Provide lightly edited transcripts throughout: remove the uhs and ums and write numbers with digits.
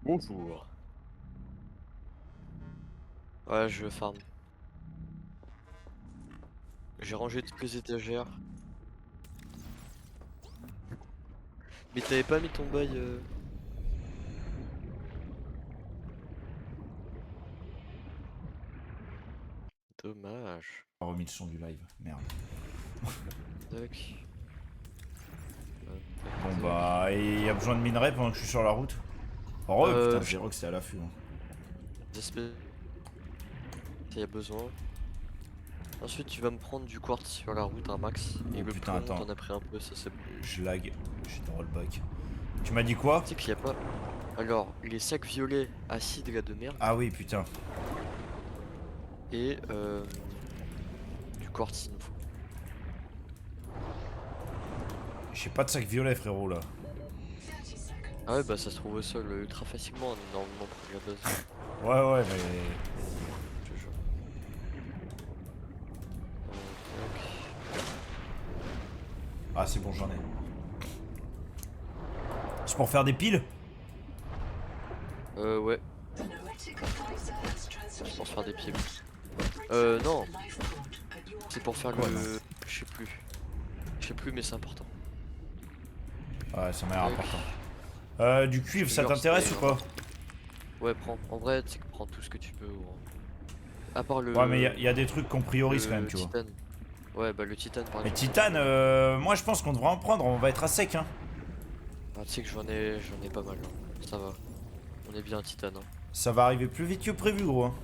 Bonjour. Ouais, je farm. J'ai rangé toutes les étagères. Mais t'avais pas mis ton bail Dommage. Pas remis le son du live, merde. Tac. Bon Tac. bah, il y a besoin de minerais pendant que je suis sur la route. Oh putain, je Zéro. crois que c'était à l'affût. Hein. J'espère qu'il y a besoin. Ensuite, tu vas me prendre du quartz sur la route, un max. Et Oh le putain, plomb, attends. t'en as pris un peu, ça c'est bon. Je lag, j'ai de rollback. Tu m'as dit quoi? Tu sais qu'il y a pas. Alors, les sacs violets acides là de merde. Ah oui, putain. Et du quartz, il nous faut. J'ai pas de sac violet, frérot, là. Ah ouais, bah ça se trouve au sol ultra facilement, normalement pour la base. Ouais, mais... Je te jure. Tac. Ah, c'est bon, j'en ai. C'est pour faire des piles? Ouais. C'est pour faire des pieds. Non. C'est pour faire Ouais, le... non. Je sais plus. Je sais plus, mais c'est important. Ouais, ça m'a l'air Tac. important. Du cuivre, ça Genre, t'intéresse ou c'était- pas? Ouais, prends. En vrai, tu sais que prends tout ce que tu peux. À part Ouais, mais le... y a des trucs qu'on priorise quand même, Le tu vois. titane. Ouais, bah le titane par Mais exemple. titane, moi je pense qu'on devrait en prendre, on va être à sec, hein. Ah, tu sais que j'en ai pas mal. Hein. Ça va. On est bien titane. Hein. Ça va arriver plus vite que prévu, gros. Hein.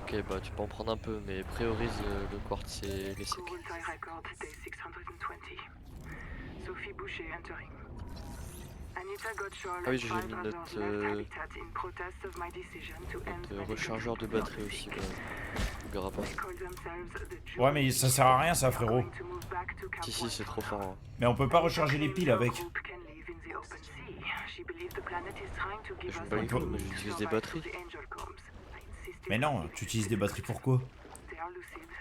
Ok, bah tu peux en prendre un peu, mais priorise le quartz et les secs. Sophie Boucher entering. Ah oui, j'ai mis notre rechargeur de batterie aussi. Là. On verra pas. Ouais, mais ça sert à rien, ça, frérot. Si, c'est trop fort. Hein. Mais on peut pas recharger les piles avec. Je me bats les couilles, mais j'utilise des batteries. Mais non, tu utilises des batteries pour quoi?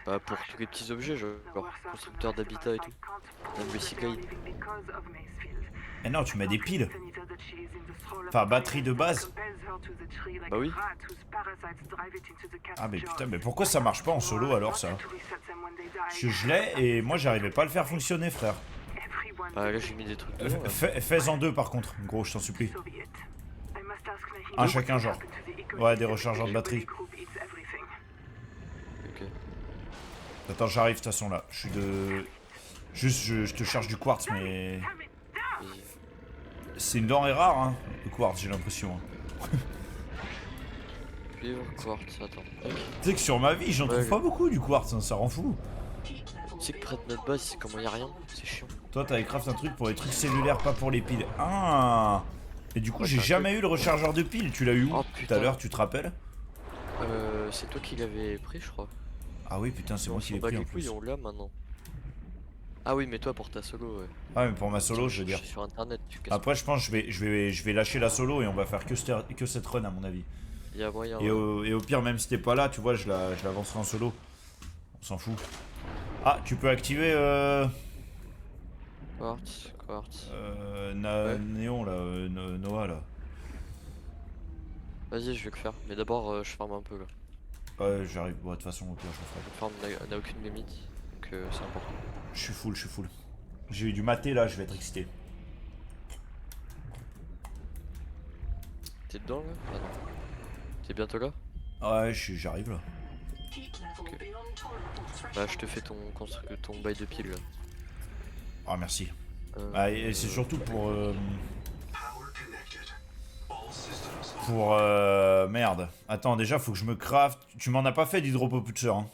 Bah pour tous les petits objets, genre constructeur d'habitat et tout. Même le cyclade. Mais non, tu mets des piles. Enfin, batterie de base. Bah oui. Ah mais putain, mais pourquoi ça marche pas en solo alors ça? Je l'ai et moi j'arrivais pas à le faire fonctionner, frère. Ah là j'ai mis des trucs dedans. Là. Fais en deux par contre, gros, je t'en supplie. Un chacun, genre. Ouais, des rechargeurs de batterie. Ok. Attends, j'arrive de toute façon là. Je suis de... Juste, je te charge du quartz, mais... Vas-y. C'est une denrée rare, hein, le quartz, j'ai l'impression. Hein. Cuivre, quartz, attends. Tu sais que sur ma vie, j'en trouve pas beaucoup du quartz, hein, ça rend fou. Tu sais que près de notre base, c'est comment y a rien, c'est chiant. Toi, t'avais craft un truc pour les trucs cellulaires, pas pour les piles. Ah. Et du coup, Ouais, j'ai t'as un jamais truc. eu le rechargeur de piles. Tu l'as eu où Oh tout à putain. l'heure, tu te rappelles? C'est toi qui l'avais pris, je crois. Ah oui, putain, c'est Mais moi on qui s'en l'ai bat pris en les couilles, plus. on l'a maintenant. Ah oui, mais toi pour ta solo, ouais. Ah, mais pour ma solo, Tiens, je veux dire. cherche sur internet, tu casses Après, pas. je pense que je vais lâcher la solo et on va faire que cette run, à mon avis. Il y a moyen, Et ouais. au pire, même si t'es pas là, tu vois, je l'avancerai en solo. On s'en fout. Ah, tu peux activer Quartz. Ouais. Néon là, Noah là. Vas-y, je vais le faire. Mais d'abord, je farm un peu là. Ouais, j'arrive. Bon, de toute façon, au pire, je le ferai. Le farm n'a aucune limite. Donc c'est important. Je suis full, je suis full. J'ai eu du maté là, je vais être excité. T'es dedans là? Ah non. T'es bientôt là? Ouais, j'arrive là. Ok. Bah je te fais ton bail de pile là. Ah, merci. Euh, Ah, et c'est surtout pour merde. Attends, déjà, faut que je me craft. Tu m'en as pas fait d'hydropoputcher, hein.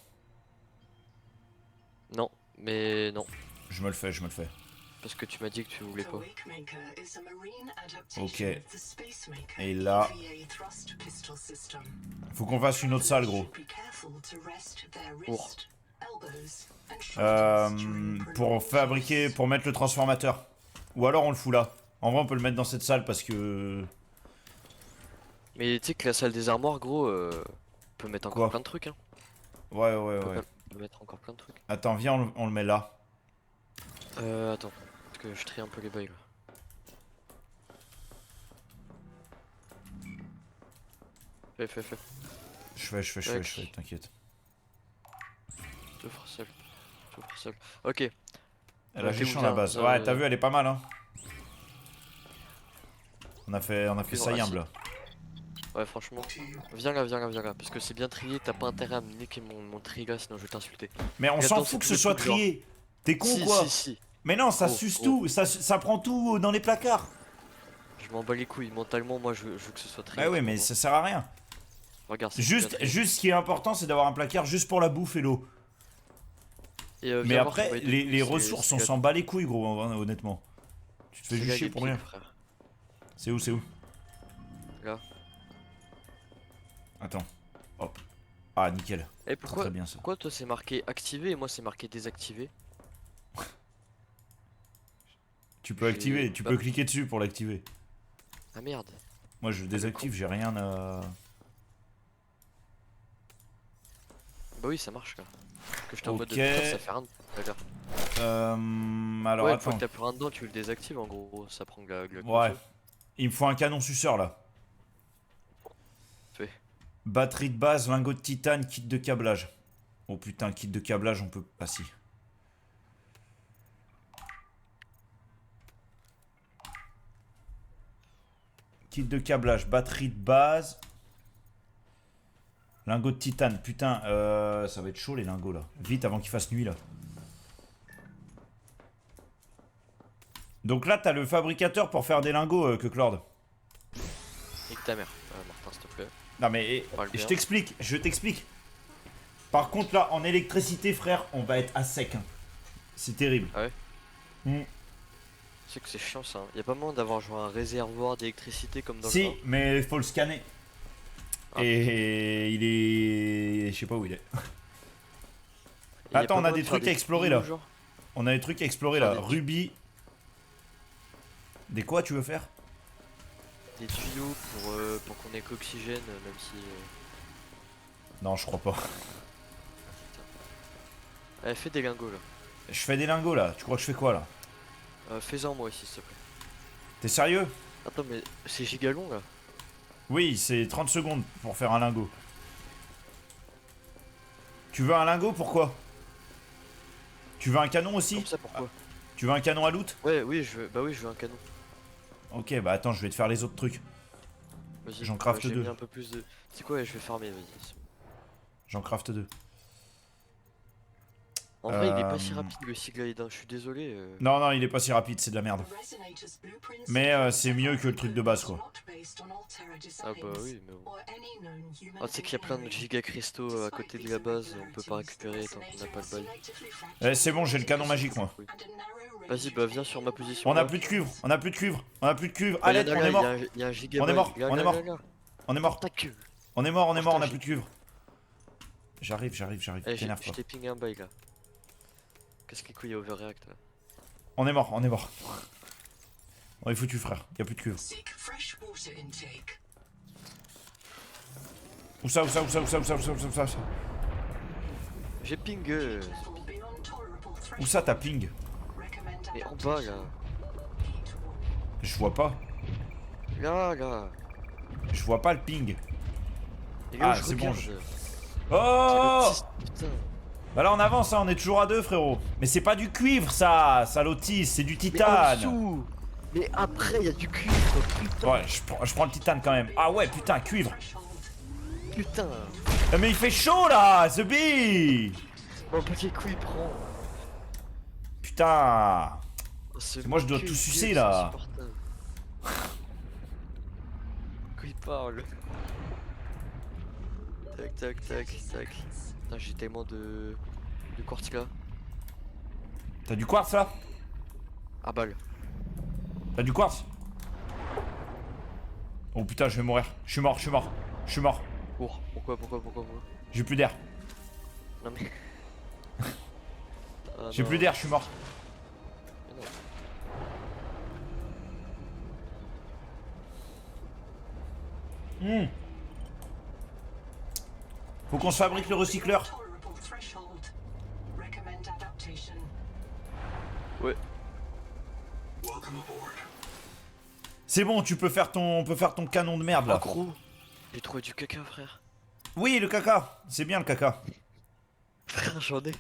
Non, mais non. Je me le fais, je me le fais. Parce que tu m'as dit que tu voulais pas. Ok. Et là, faut qu'on fasse une autre salle, gros. Pour fabriquer, pour mettre le transformateur. Ou alors on le fout là. En vrai, on peut le mettre dans cette salle parce que... Mais tu sais que la salle des armoires, gros, on peut mettre encore Quoi? plein de trucs, hein. Ouais. On peut mettre encore plein de trucs. Attends, viens, on le met là. Attends. Parce que je trie un peu les bails là. Fais. Je fais, t'inquiète. Je ferai seul. Ok. Elle a Ok, géchant bien, la base. Ouais, t'as vu, elle est pas mal, hein. On a fait ça yamble là. Ouais, franchement. Viens là. Parce que c'est bien trié, t'as pas intérêt à me niquer mon tri là, sinon je vais t'insulter. Mais on Regarde s'en dans fout que ces ce soit trucs, genre. trié. T'es con Si, quoi? si. Mais non, ça Oh, suce oh. tout, ça prend tout dans les placards. Je m'en bats les couilles. Mentalement, moi, je veux que ce soit trié. Bah ouais, mais ça sert à rien. Regarde, c'est Juste bien trié. ce qui est important, c'est d'avoir un placard juste pour la bouffe et l'eau. Et, Mais viens voir après, ton les c'est- ressources, c'est on la- s'en bat les couilles, gros, honnêtement. Tu te fais c'est juste la chier pour gameplay, rien. frère. C'est où? Là. Attends. Hop. Ah, nickel. Et pourquoi, Très bien ça. pourquoi toi c'est marqué activé et moi c'est marqué désactivé? Tu peux activer, tu Bah. peux cliquer dessus pour l'activer. Ah merde. Moi je désactive, j'ai rien à... Bah oui, ça marche là. Que je t'ai en mode de Ok. putain, ça fait rien. Regarde. Alors Ouais, une fois attends. que t'as plus rien dedans, tu le désactives en gros. Ça prend de la Ouais. console. Il me faut un canon suceur là. Fais. Batterie de base, lingot de titane, kit de câblage. Oh putain, kit de câblage, on peut... Ah si. Kit de câblage, batterie de base. Lingot de titane, putain, ça va être chaud les lingots là. Vite avant qu'il fasse nuit là. Donc là, t'as le fabricateur pour faire des lingots, que Clord. Nique ta mère. Martin, s'il te plaît. Non mais Parle bien. je t'explique. Par contre là, en électricité, frère, on va être à sec. Hein. C'est terrible. Ah ouais. Hmm. Tu sais que c'est chiant ça. Y a pas moyen d'avoir genre un réservoir d'électricité comme dans le Si, Nord. mais il faut le scanner. Ah. Et il est... Je sais pas où il est. Et y Attends, pas on a moyen des de faire trucs à explorer, tuyaux, là. genre On a des trucs à explorer Faire là. des- Ruby. Des quoi tu veux faire? Des tuyaux pour qu'on ait qu'oxygène, même si. Non, je crois pas. Allez, fais des lingots là. Je fais des lingots là. Tu crois que je fais quoi là? Fais-en moi aussi, s'il te plaît. T'es sérieux? Attends, mais c'est giga long là. Oui, c'est 30 secondes pour faire un lingot. Tu veux un lingot? Pourquoi? Tu veux un canon aussi? Comme ça, pourquoi? Tu veux un canon à loot? Ouais, oui, bah oui, je veux un canon. Ok, bah attends, je vais te faire les autres trucs. Vas-y. J'en crafte j'ai deux. mis un peu plus de. C'est quoi? Ouais, je vais farmer, vas-y. J'en crafte 2. En vrai, il est pas si rapide le Siglide, je suis désolé. Non, non, il est pas si rapide, c'est de la merde. Mais c'est mieux que le truc de base quoi. Ah bah oui, mais bon. Ah, tu sais qu'il y a plein de giga cristaux à côté de la base, on peut pas récupérer tant qu'on n'a pas le bail. C'est bon, j'ai le canon magique moi. Vas-y, bah viens sur ma position. On a là. plus de cuivre, on a plus de cuivre, on a plus de cuivre. Ah, y en Allez, a on là, est mort, y a un giga On est bail. mort, Là, on est là, mort. là, là. on est mort, Ta queue. on est mort, on a Partage. plus de cuivre. J'arrive, Eh, t'énerve je pas. t'ai pingé un bail là. Qu'est-ce qu'il couille à overreact là? On est mort, on est mort. On est foutu frère, y a plus de cuivre. Où ça? J'ai ping. Où ça t'as ping? Mais en bas là. Je vois pas. Là. Je vois pas le ping. Les gars, Ah, je c'est bon, regarde. Oh! Putain. Bah là on avance, hein, on est toujours à 2 frérot. Mais c'est pas du cuivre ça, salotis, c'est du Mais en titane. dessous. Mais après, il y a du cuivre, putain. Ouais, je prends le titane quand même. Ah ouais, putain, cuivre. Putain. Mais il fait chaud là, The Bee. Mon petit couille prend. Putain. Moi, je dois cul, tout Dieu, sucer, c'est là. insupportable. Quand il parle. Tac. Putain, j'ai tellement de quartz là. T'as du quartz là? Ah balle. T'as du quartz? Oh putain, je vais mourir. Je suis mort. Cours. Pourquoi J'ai plus d'air. Non mais. Ah, J'ai non. plus d'air, je suis mort. Mais non. Faut qu'on se fabrique le recycleur. Ouais. C'est bon, on peut faire ton canon de merde là. Accro. J'ai trouvé du caca, frère. Oui, le caca. C'est bien le caca. Frère, j'en ai.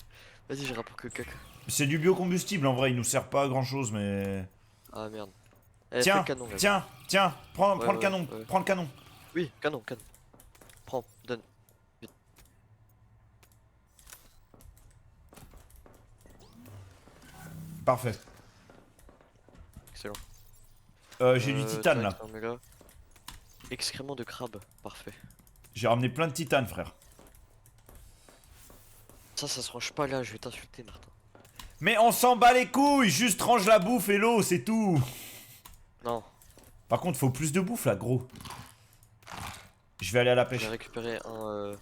Vas-y, je rapporte le caca. C'est du biocombustible en vrai, il nous sert pas à grand chose, mais. Ah merde. Eh, fais Tiens, le canon, là. tiens, prends Ouais, le ouais, canon, ouais. prends le canon. Oui, canon, canon. Prends, donne. Parfait. Excellent. J'ai du titane là. tac, on met là. Excrément de crabe, parfait. J'ai ramené plein de titane, frère. Ça se range pas là, je vais t'insulter, Martin. Mais on s'en bat les couilles, juste range la bouffe et l'eau, c'est tout. Non, Par contre, faut plus de bouffe là, gros. Je vais aller à la je pêche. vais récupérer un.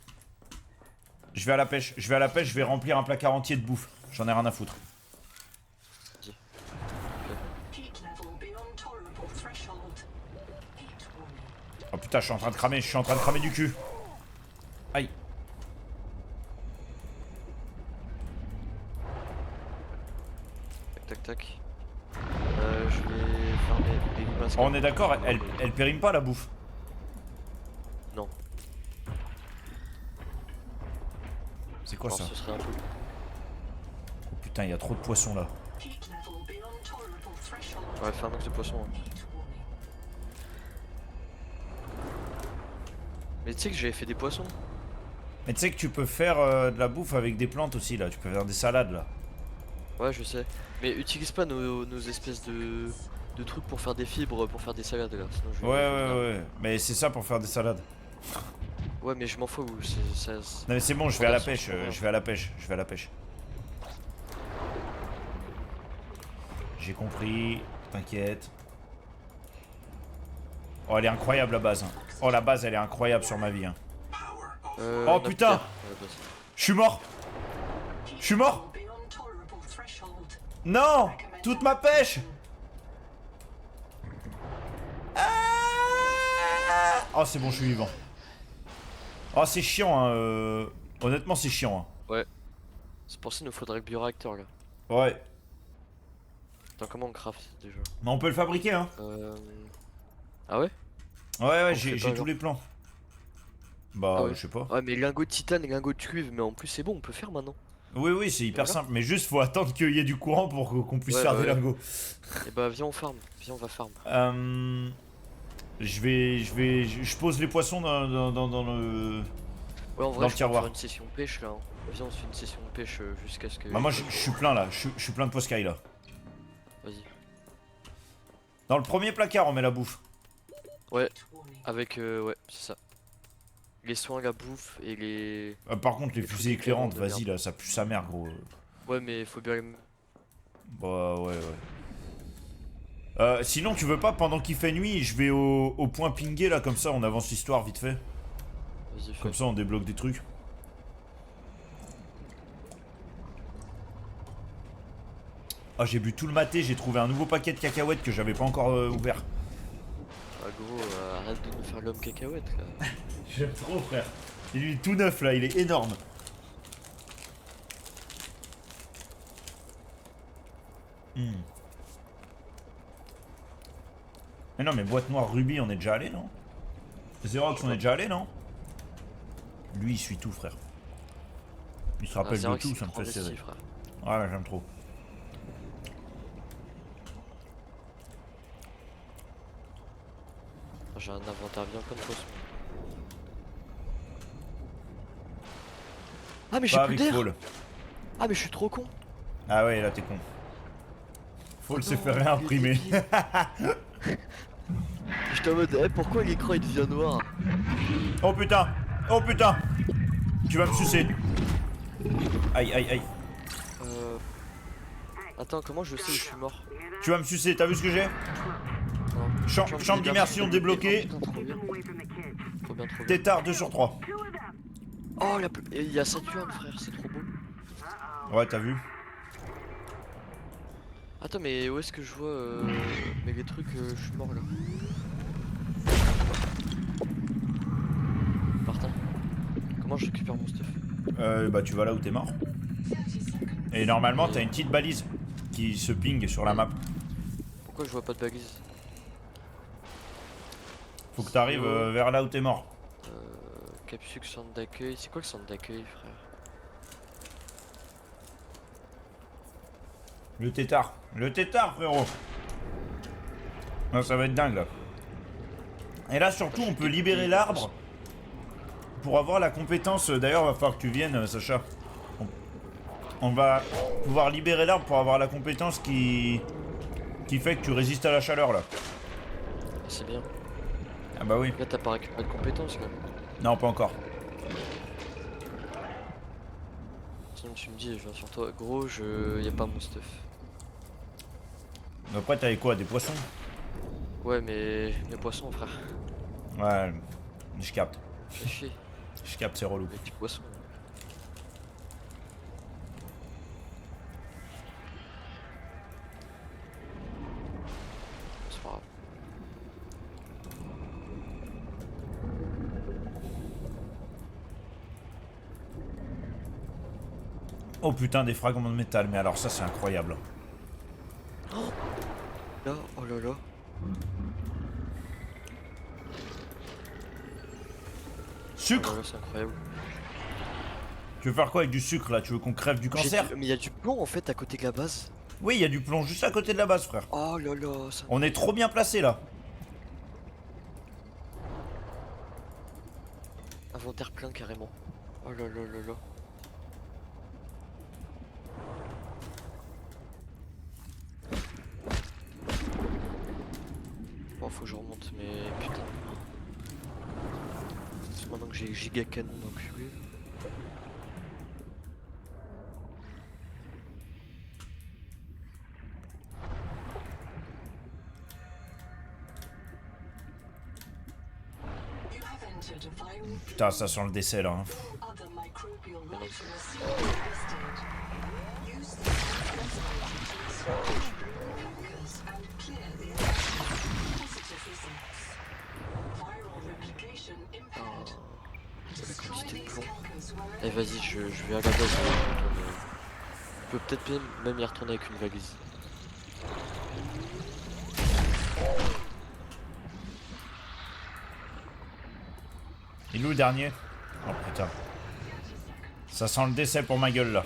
Je vais à la pêche, je vais remplir un placard entier de bouffe. J'en ai rien à foutre. Heat level beyond tolerable threshold. Heat warning. Oh putain, je suis en train de cramer du cul. Aïe. Tac, tac, tac. Je vais farmer des limaces. Oh, on est d'accord, elle périme pas la bouffe. Non, C'est quoi alors ça? ce serait un peu. Oh putain, il y a trop de poissons là. Heat level beyond tolerable threshold. Ouais, faire un max de poisson. Hein. Heat warning. Mais tu sais que j'avais fait des poissons. Mais tu sais que tu peux faire de la bouffe avec des plantes aussi là. Tu peux faire des salades là. Ouais, je sais. Mais utilise pas nos espèces de trucs pour faire des fibres, pour faire des salades là. Sinon, je vais- Ouais. Mais c'est ça pour faire des salades. Ouais, mais je m'en fous. Ça. Non mais c'est bon, je vais à la pêche, je vais à la pêche. J'ai compris, t'inquiète. Oh, elle est incroyable la base. Hein. Oh, la base, elle est incroyable sur ma vie. Hein. Oh, notre putain. terre, à la base. Je suis mort. Je suis mort. Beyond tolerable threshold. Non, toute ma pêche. Ah. Oh, c'est bon, je suis vivant. Oh, c'est chiant. Hein. Honnêtement, c'est chiant. Ouais. C'est pour ça qu'il nous faudrait le bioréacteur là. Hein. Ouais. Attends, comment on craft déjà? Mais on peut le fabriquer. Hein. Ah ouais? Ouais, On j'ai fait pas, tous genre. les plans. Bah, Ah ouais. je sais pas. Ouais, mais lingot de titane et lingot de cuivre, mais en plus c'est bon, on peut faire maintenant. Oui, c'est hyper Voilà. simple. Mais juste, faut attendre qu'il y ait du courant pour qu'on puisse Ouais, faire bah des ouais. lingots. Et bah, viens, on farm. Viens, on va farm. Je pose les poissons dans le. Ouais, en Dans vrai, le je peux tiroir. faire une session pêche là. Hein. Viens, on se fait une session de pêche jusqu'à ce que. Bah, moi, je suis plein là. Je suis plein de poiscailles là. Vas-y. Dans le premier placard, on met la bouffe. Ouais, avec. Ouais, c'est ça. Les soins, la bouffe et les. Par contre, les Les fusées trucs éclairantes, éclairants de vas-y là, ça pue sa mère, gros. Ouais, mais faut bien les. Bah, ouais. Sinon, tu veux pas, pendant qu'il fait nuit, je vais au point pingé là, comme ça, on avance l'histoire vite fait. Vas-y, fais. Comme ça, on débloque des trucs. Ah, j'ai bu tout le maté, j'ai trouvé un nouveau paquet de cacahuètes que j'avais pas encore ouvert. Ah, gros, arrête de nous faire l'homme cacahuète là. J'aime trop, frère. Il est tout neuf là, il est énorme. Mais non, mais boîte noire Ruby, on est déjà allé, non? Xerox, on est déjà allé, non? Lui, il suit tout, frère. Il se rappelle de Xerox, tout, il ça me prend fait des serrer. six, frère. Ouais, j'aime trop. J'ai un inventaire bien comme poisson. Ah, mais j'ai Pas plus avec d'air! Fall. Ah, mais je suis trop con! Ah ouais, là, t'es con. Fall s'est Non, fait réimprimer. il est débile. J'étais en mode, pourquoi l'écran il devient noir? Oh putain! Oh putain! Tu vas me sucer. Aïe. Attends, comment je sais où je suis mort? Tu vas me sucer, t'as vu ce que j'ai? Non. Chambre d'immersion débloquée. Oh, putain, trop bien. Trop bien. Tétard 2 sur 3. Oh, il y a Saturne, frère, c'est trop beau. Ouais, t'as vu? Attends, mais où est-ce que je vois mais les trucs, je suis mort là. Martin, comment je récupère mon stuff? Bah tu vas là où t'es mort. Et normalement t'as une petite balise qui se ping sur la map. Pourquoi je vois pas de balise? Faut que t'arrives vers là où t'es mort. Capsule, centre d'accueil. C'est quoi le centre d'accueil, frère? Le tétard, frérot. Non, ça va être dingue là. Et là surtout on peut libérer l'arbre pour avoir la compétence. D'ailleurs va falloir que tu viennes Sacha. On va pouvoir libérer l'arbre pour avoir la compétence qui fait que tu résistes à la chaleur là. C'est bien. Ah bah oui. Là, t'as pas récupéré de compétences, là. Non, pas encore. Sinon, tu me dis, je viens sur toi. Gros, y a pas mon stuff. Après t'avais quoi, des poissons? Ouais, mais mes poissons, frère. Ouais, je capte. Fais chier. Je capte, c'est relou. Les petits poissons. C'est pas grave. Oh putain, des fragments de métal, mais alors ça c'est incroyable. Là, oh là là. Oh Sucre! là là, c'est incroyable. Tu veux faire quoi avec du sucre là? Tu veux qu'on crève du cancer? Mais il y a du plomb en fait à côté de la base. Oui, il y a du plomb juste à côté de la base, frère. Oh là là, ça... On est trop bien placé là. Inventaire plein carrément. Oh là là là là. Bon, faut que je remonte, mais putain. C'est maintenant que j'ai giga canon d'enculé. You have entered a viral Putain, ça sent le décès là. Hein. other microbial life in a single listed. Use the resonator to extract hackers and clear the infection. Positive results. Viral replication impaired. Destroy quantité de these plomb. hackers Eh wherever vas-y, je vais à la base. Je peux peut-être même y retourner avec une valise. Il est où le dernier? Oh putain. Ça sent le décès pour ma gueule là.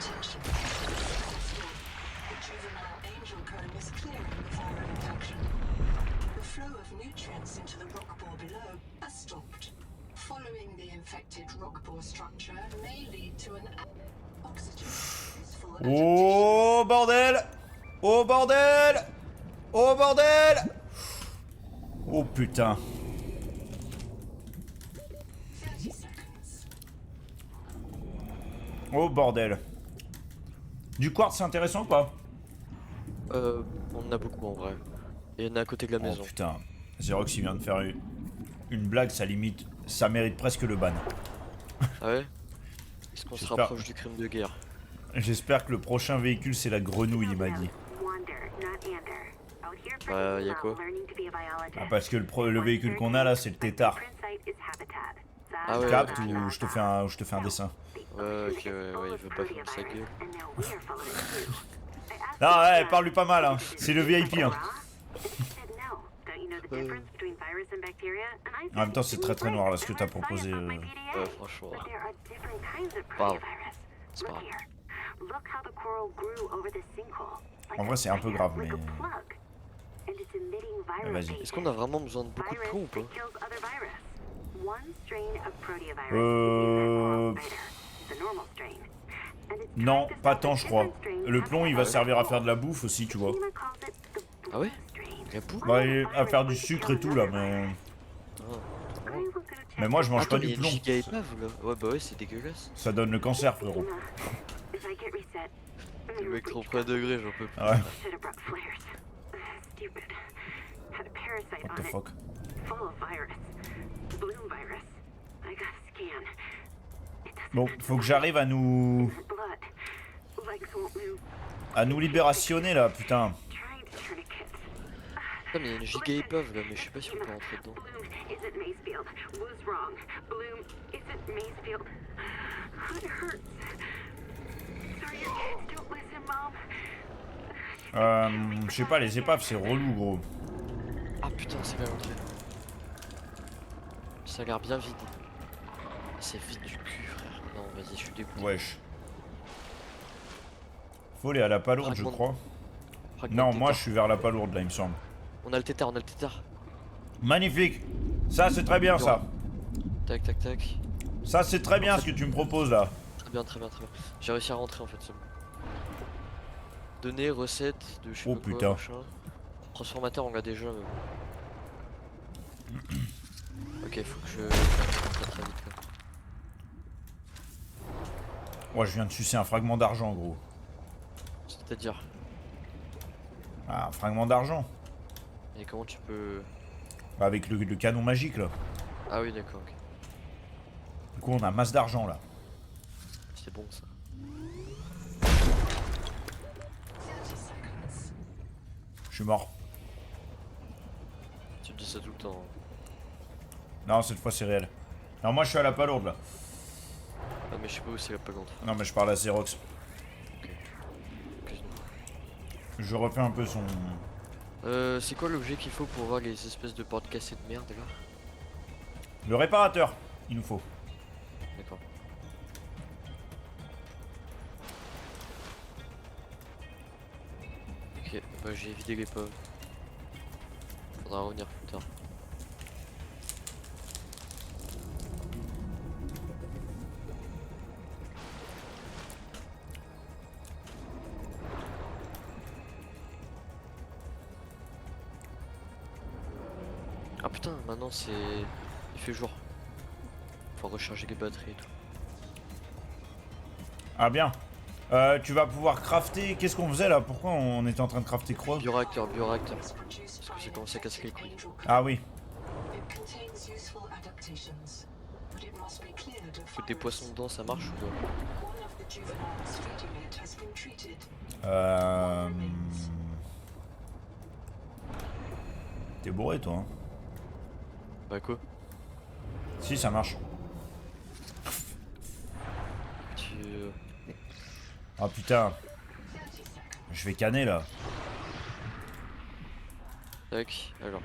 contention. The juvenile angel comb is clearing the viral infection. The flow of nutrients into the rock bore below has stopped. Following the infected rock bore structure may lead to an oxygen is full Oh bordel! Oh bordel! Oh bordel! Oh putain. 30 seconds. Oh bordel. Du quartz c'est intéressant ou pas? On en a beaucoup en vrai. Et il y en a à côté de la Oh maison. putain. Xerox il vient de faire une blague, ça limite. Ça mérite presque le ban. Ah ouais? Est-ce qu'on se J'espère. rapproche du crime de guerre? J'espère que le prochain véhicule c'est la grenouille, il m'a dit. Y'a quoi? Ah, parce que le véhicule qu'on a là c'est le tétard. Ah Tu ouais, captes ok. ou je te fais un dessin? Ouais, ok, ouais, il veut pas faire sa gueule. Non, ouais, parle-lui pas mal, hein. C'est le VIP, hein. En même temps, c'est très très noir là ce que t'as proposé. Ouais, franchement. Pas grave. C'est pas grave. En vrai, c'est un peu grave, mais. Vas-y. Est-ce qu'on a vraiment besoin de beaucoup de plomb ou pas? Non, pas tant, je crois. Le plomb, il va servir à faire de la bouffe aussi, tu vois. Ah ouais? Y'a bout? Bah, et à faire du sucre et tout là, mais. Mais moi, je mange Attends, pas mais du y'a une plomb. giga épave là. Ouais, bah ouais, c'est dégueulasse. Ça donne le cancer, frérot. Le mec trop premier degré, j'en peux plus. Ah ouais, what the fuck. Bon, faut que j'arrive à nous libérationner là, putain. Putain, mais y'a une giga épave là, mais je sais pas si on peut rentrer dedans. Je sais pas, les épaves c'est relou, gros. Ah putain, c'est bien l'entrée. Ça a l'air bien vide. C'est vide du cul, frère. Non, vas-y, je suis dégoûté. Wesh. Faut aller à la palourde, je Fragment- crois. Fragment Non, de moi tétard. je suis vers la palourde là, il me semble. On a le tétard, on a le tétard. Magnifique. Ça, c'est très bien, ça. Tac, tac, tac. Ça, c'est très bien ce que tu me proposes là. Très bien, très bien, très bien. J'ai réussi à rentrer en fait, c'est bon. Données, recettes, de je sais Oh, pas quoi, putain. machin. Transformateur, on l'a déjà, mais bon. Ok, faut que je... très très vite là. Moi, je viens de sucer un fragment d'argent, gros. C'est-à-dire... Ah, un fragment d'argent. Et comment tu peux... Avec le canon magique là. Ah oui, d'accord, ok. Du coup, on a masse d'argent là. C'est bon ça. 30 seconds. Je suis mort. Tu me dis ça tout le temps. hein. Non, cette fois, c'est réel. Non, moi, je suis à la palourde là. Ah mais je sais pas où c'est la pagante. Non, mais je parle à Xerox. Ok. Je refais un peu son. C'est quoi l'objet qu'il faut pour voir les espèces de portes cassées de merde là? Le réparateur, il nous faut. D'accord. Ok, bah j'ai vidé les pommes. Faudra revenir plus tard. Ah putain, maintenant c'est... Il fait jour. Faut recharger les batteries et tout. Ah, bien. Tu vas pouvoir crafter. Qu'est-ce qu'on faisait là? Pourquoi on était en train de crafter quoi? Bioréacteur, bioréacteur. Is produced Parce que j'ai by commencé à casser les couilles. angel Ah oui. It contains useful adaptations, but it must be cleared of Foutre des poissons virus. dedans, ça marche ou pas? One of the juveniles feeding it has been treated. T'es bourré toi, hein? Bah quoi? Si, ça marche. Tu... Ah putain, 30 seconds. je vais canner là. Tac, alors.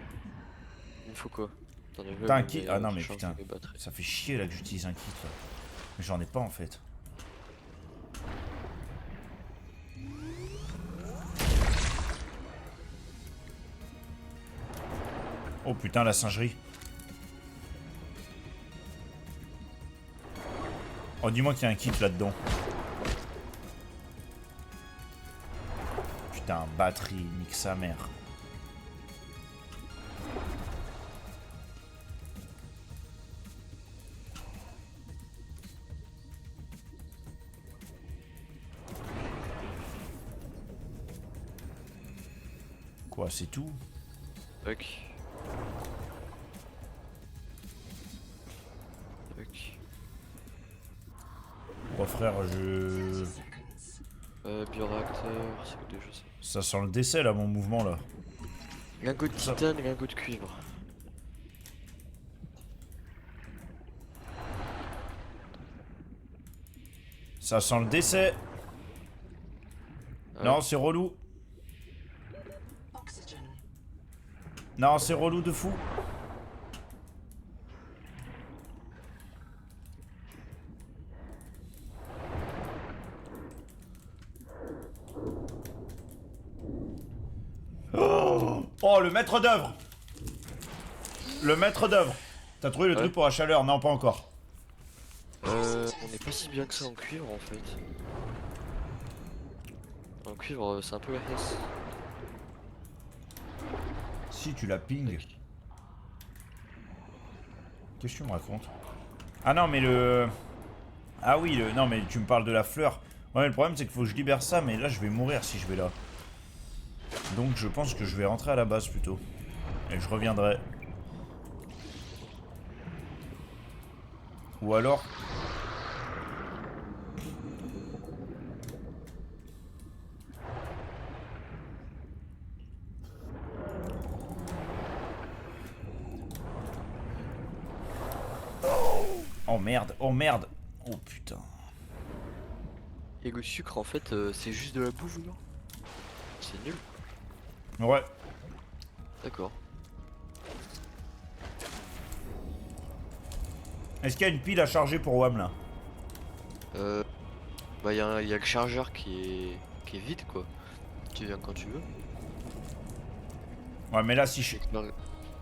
Il me faut quoi? Attends, je vais Putain, un me kit. mettre Ah non, mais recharger putain. les batteries. Ça fait chier là que j'utilise un kit là. Mais j'en ai pas en fait. Oh putain, la singerie. Oh, dis-moi qu'il y a un kit là-dedans. Putain, batterie, nique sa mère. Quoi, c'est tout? Tac. Tac. Oh frère, je... 30 seconds. Bioréacteur, c'est quoi déjà ça? Ça sent le décès là, mon mouvement là. Lingot de titane, lingot de cuivre. Ça sent le décès. Ah Non, ouais. c'est relou. Oxygen. Non, c'est relou de fou. Oh, le maître d'œuvre. Le maître d'œuvre. T'as trouvé le Ouais. truc pour la chaleur? Non, pas encore. On est pas si bien que ça en cuivre en fait. En cuivre, c'est un peu la hesse. Si tu la ping. Qu'est-ce que tu me racontes? Ah non, mais le... Ah oui, le... non, mais tu me parles de la fleur. Ouais, mais le problème, c'est qu'il faut que je libère ça, mais là, je vais mourir si je vais là. Donc, je pense que je vais rentrer à la base, plutôt. Et je reviendrai. Ou alors... Oh merde, oh merde. Oh putain. Et le sucre en fait, c'est juste de la bouffe, non? C'est nul. Ouais. D'accord. Est-ce qu'il y a une pile à charger pour WAM là? Bah y a le chargeur qui est vide quoi. Tu viens quand tu veux. Ouais, mais là, si je.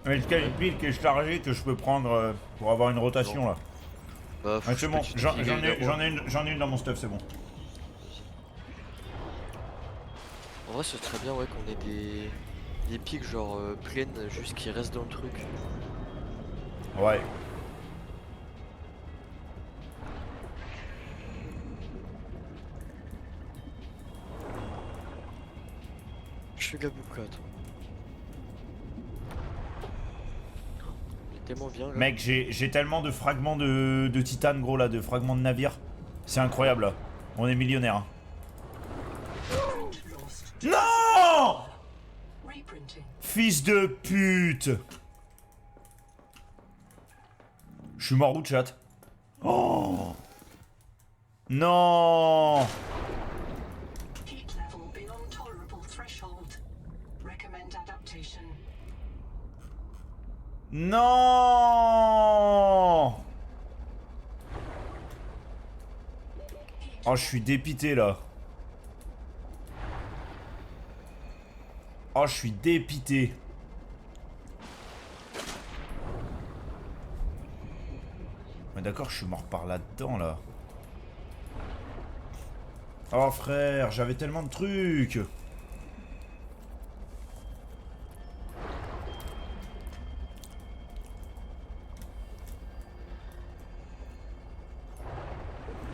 Mais est-ce qu'il y a une pile qui est chargée que je peux prendre pour avoir une rotation Non. là? Bah Ouais, c'est bon, j'en ai ai une dans mon stuff, c'est bon. En vrai ce serait bien ouais qu'on ait des pics genre plaines juste qui restent dans le truc. Ouais. Je suis Gabouka toi. Il est tellement bien là. Mec, j'ai tellement de fragments de titane, gros, là, de fragments de navire. C'est incroyable, là. On est millionnaire. Hein. Non! Reprinting. Fils de pute! Je suis mort où, chat? Oh! Non! Heat level beyond tolerable threshold. Recommend adaptation. Non! Oh, je suis dépité, là. Oh, je suis dépité. Mais d'accord, je suis mort par là-dedans, là. Oh, frère, j'avais tellement de trucs.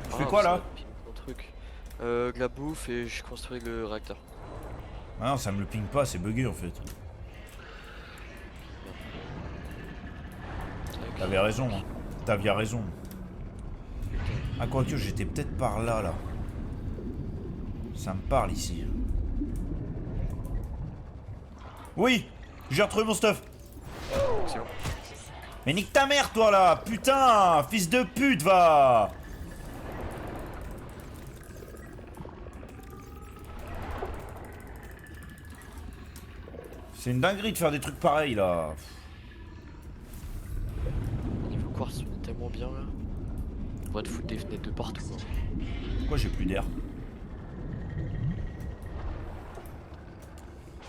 Tu fais quoi, ça là? va pile mon truc. De la bouffe et je construis le réacteur. Ah non, ça me le ping pas, c'est bugué, en fait. Tac. T'avais raison, hein. T'avais raison. Ah, quoique, j'étais peut-être par là, là. Ça me parle, ici. Oui! J'ai retrouvé mon stuff. Excellent. Mais nique ta mère, toi, là! Putain! Fils de pute, va! C'est une dinguerie de faire des trucs pareils, là. Niveau quartz on est tellement bien là. On pourrait te foutre des fenêtres de partout. Hein. Pourquoi j'ai plus d'air?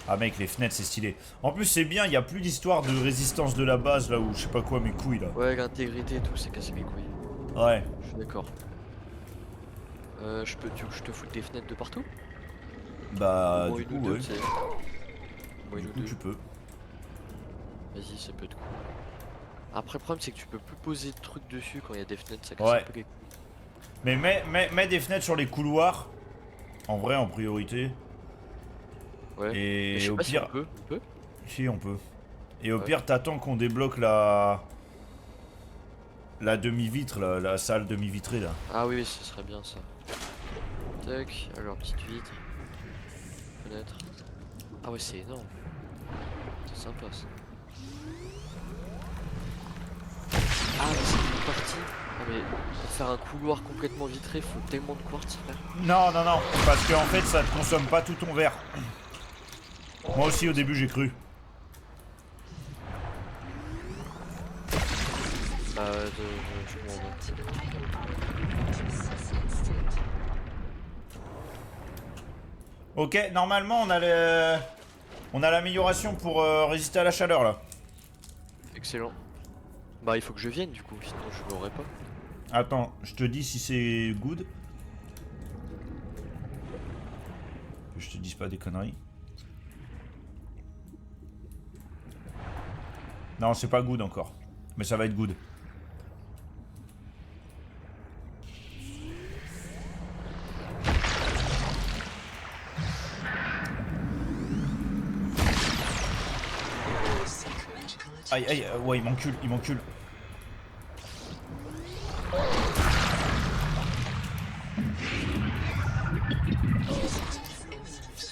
Ah mec, les fenêtres c'est stylé. En plus c'est bien, il y a plus d'histoire de résistance de la base là où je sais pas quoi mes couilles là. Ouais l'intégrité et tout c'est cassé mes couilles. Ouais. Je suis d'accord. Tu veux que je te foute des fenêtres de partout? Bah Au moins du une coup ou deux, ouais. tu sais. Au moins Du une ou coup deux. tu peux. Vas-y ça peut être cool. Après le problème c'est que tu peux plus poser de trucs dessus quand il y a des fenêtres, ça casse Ouais. un peu les couilles. Mais mets des fenêtres sur les couloirs. En vrai en priorité. Ouais. Mais Et je sais au pas si pire. on peut. On peut? Si on peut. Et au Ouais. pire t'attends qu'on débloque la. La demi-vitre, la salle demi-vitrée là. Ah oui ce serait bien ça. Tac, alors petite vitre. Fenêtre. Ah ouais c'est énorme. C'est sympa ça. Ah mais c'est une partie. Ah mais pour faire un couloir complètement vitré faut tellement de quartz frère. Non, non, non, parce qu'en fait ça te consomme pas tout ton verre. Moi aussi au début j'ai cru. Bah je m'en vais. Ok, normalement on a le... On a l'amélioration pour résister à la chaleur là. Excellent. Bah il faut que je vienne du coup, sinon je l'aurais pas. Attends, je te dis si c'est good. Que je te dise pas des conneries. Non, c'est pas good encore. Mais ça va être good. Seek medical Aïe, attention. aïe, ouais, il m'encule, il m'encule.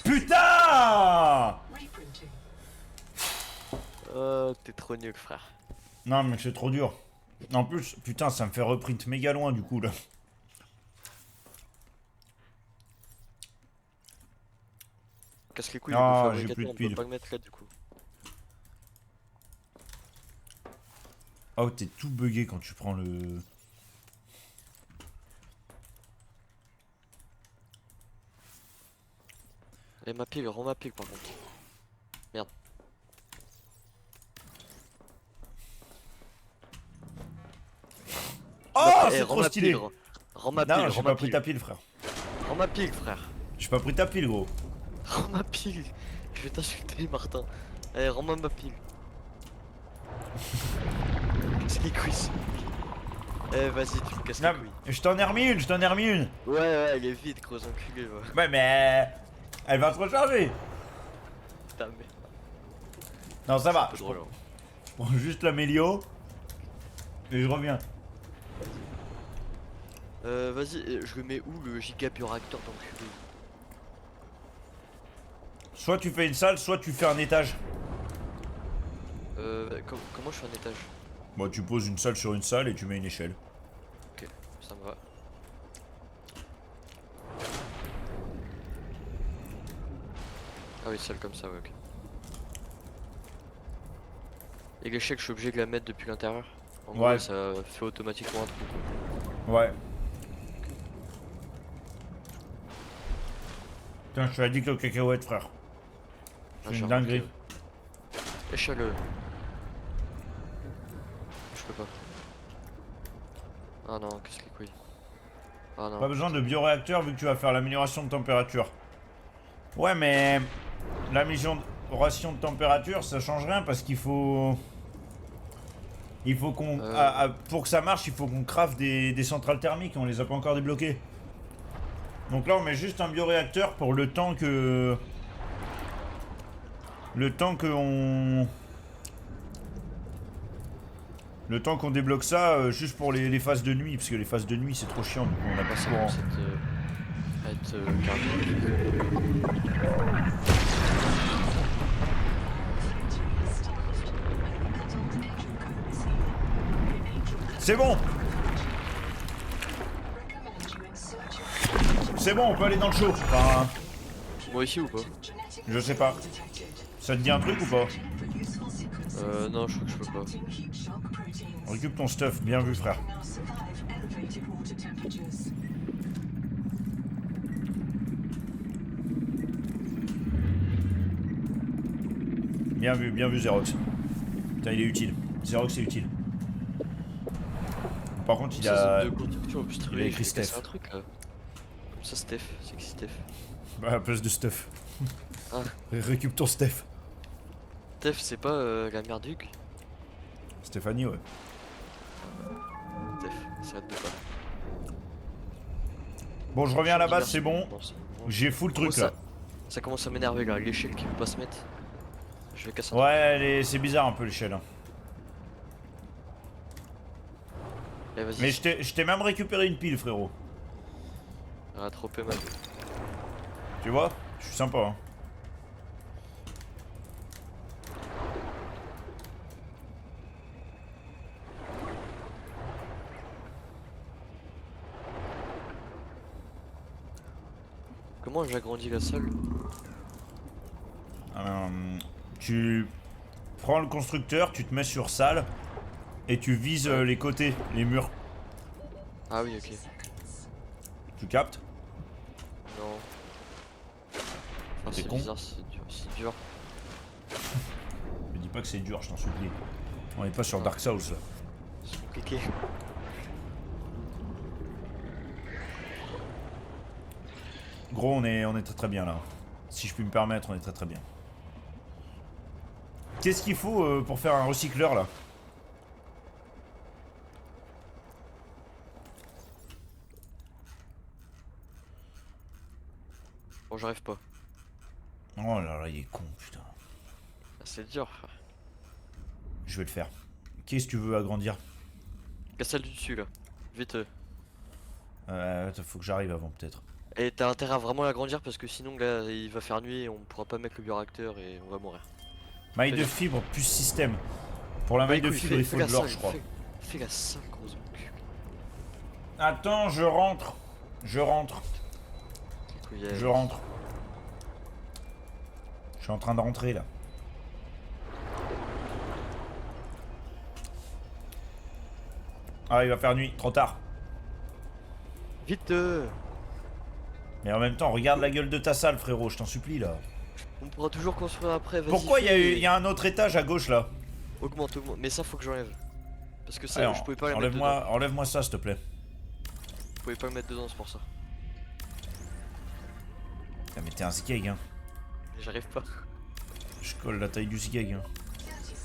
Putain! Reprinting. Oh t'es trop nul frère. Non mais c'est trop dur. En plus, putain, ça me fait reprint méga loin du coup là. Casse les couilles, Ah, le j'ai plus fabricateur de on peut piles. pas le mettre là du coup. Oh, t'es tout bugué quand tu prends le... Et ma pile, rends ma pile par contre. Merde. Oh, Eh, c'est rends trop ma stylé. pile, rends ma pile, Non, j'ai rends pas ma pris pile. ta pile, frère. Rends ma pile, frère. J'ai pas pris ta pile, gros. Rends ma pile. Je vais t'insulter, Martin. Eh, rends-moi ma pile. Casse les couilles. Eh, vas-y, tu me casses les Non, couilles. je t'en ai remis une, je t'en ai remis une. Ouais, ouais, il est vide, gros enculé, ouais. Ouais, mais... Elle va se recharger. Putain, mais. Non, ça va. C'est Je drôle, prends, hein. je prends juste la Mélio. Et je reviens. Vas-y, je le mets où le giga bioréacteur d'enculé? Soit tu fais une salle, soit tu fais un étage. Comment je fais un étage? Bon, tu poses une salle sur une salle et tu mets une échelle. Ok, ça me va. Ah oui, celle comme ça, ouais, ok. Et l'échelle, je suis obligé de la mettre depuis l'intérieur. En Ouais. gros, ça fait automatiquement un trou. Ouais. Putain, je suis addict aux cacahuètes, frère. C'est j'ai une remarqué, dinguerie. ouais. Échelle. Je peux pas. Ah non, qu'est-ce que les couilles. Ah non. Pas besoin de bioréacteur vu que tu vas faire l'amélioration de température. Ouais, mais l'amélioration de température, ça change rien parce qu'il faut... Il faut qu'on... pour que ça marche, il faut qu'on crafte des centrales thermiques. On les a pas encore débloquées. Donc là, on met juste un bioréacteur pour le temps que... Le temps qu'on débloque ça, juste pour les phases de nuit. Parce que les phases de nuit, c'est trop chiant. Du coup, on a pas Ça de courant. commence à être cardiaque. C'est bon! C'est bon, on peut aller dans le show. Enfin, Moi ici ou pas? je sais pas. Ça te dit un truc ou pas? Non, je crois que je peux pas. Récup ton stuff, bien vu, frère. Bien vu, Xerox. Putain, il est utile. Xerox, c'est utile. Par contre, il Ça, a... c'est de construction, en plus, il a trouvé, écrit je vais casser Steph. un truc là. Comme ça, Steph, c'est qui Steph? Bah, à la place de stuff. Ah, Récup ton Steph. Steph, c'est pas la mère d'Hugues? Stéphanie, ouais. Steph, c'est la de pas. Bon, je reviens à la base, c'est bon. Non, c'est bon. J'ai full truc ça, là. ça commence à m'énerver là, l'échelle qui veut pas se mettre. Je vais casser un Ouais, c'est bizarre un peu l'échelle. Hein. truc. Eh, vas-y. Mais je t'ai même récupéré une pile, frérot. Ah, trop peu mal. Tu vois? Je suis sympa. Hein. Comment j'agrandis la salle? Tu prends le constructeur, tu te mets sur salle et tu vises les côtés, les murs. Ah oui, ok. Tu captes? Non. Ah, T'es c'est con. bizarre, c'est dur. C'est dur. Me dis pas que c'est dur, je t'en supplie. On est pas sur Ah. Dark Souls là. C'est compliqué. Gros, on est très très bien là. Si je puis me permettre, on est très très bien. Qu'est-ce qu'il faut pour faire un recycleur là? Bon, j'arrive pas. Oh là là, il est con, putain. Ah, c'est dur, frère. Je vais le faire. Qu'est-ce que tu veux agrandir? La salle du dessus là. Vite. Faut que j'arrive avant peut-être. Et t'as intérêt à vraiment l'agrandir parce que sinon là il va faire nuit et on pourra pas mettre le bioréacteur et on va mourir. Maille de fibre plus système. Pour la maille de Bah, écoute, fibre, il faut la de l'or, salle, je crois. Fais la salle, gros cul. Attends, je rentre. Je rentre. Je rentre. Je suis en train de rentrer là. Ah, il va faire nuit, trop tard. Vite Mais en même temps, regarde la gueule de ta salle, frérot, je t'en supplie là. On pourra toujours construire après, vas-y. Pourquoi il fais. y a un autre étage à gauche là? Augmente, augmente. Mais ça, faut que j'enlève. Parce que ça, Allez, je pouvais pas le mettre dedans. enlève-moi ça, s'il te plaît. Je pouvais pas le mettre dedans, c'est pour ça. Ah, mais t'es un zigag, hein. Mais j'arrive pas. Je colle la taille du zigag, hein. 30 seconds.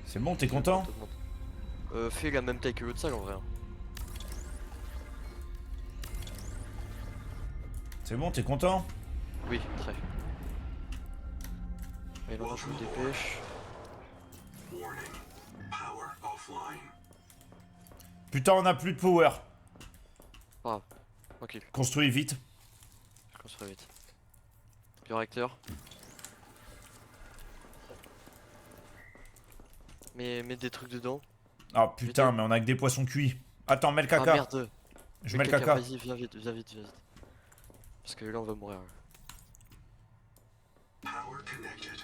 C'est bon, t'es content? Augmente. Fais la même taille que l'autre salle en vrai. Hein. C'est bon, t'es content? Oui, très. Et non, je me dépêche. Warning. Power offline. Putain, on a plus de power. Pas grave. Tranquille, Construis vite. je construis vite. Bioréacteur. Mais mets des trucs dedans. Ah putain, mais on a que des poissons cuits. Attends, mets le Ah caca. merde. Je mets le caca. Vas-y, viens vite, viens vite, viens vite. Parce que là on va mourir. Power connected.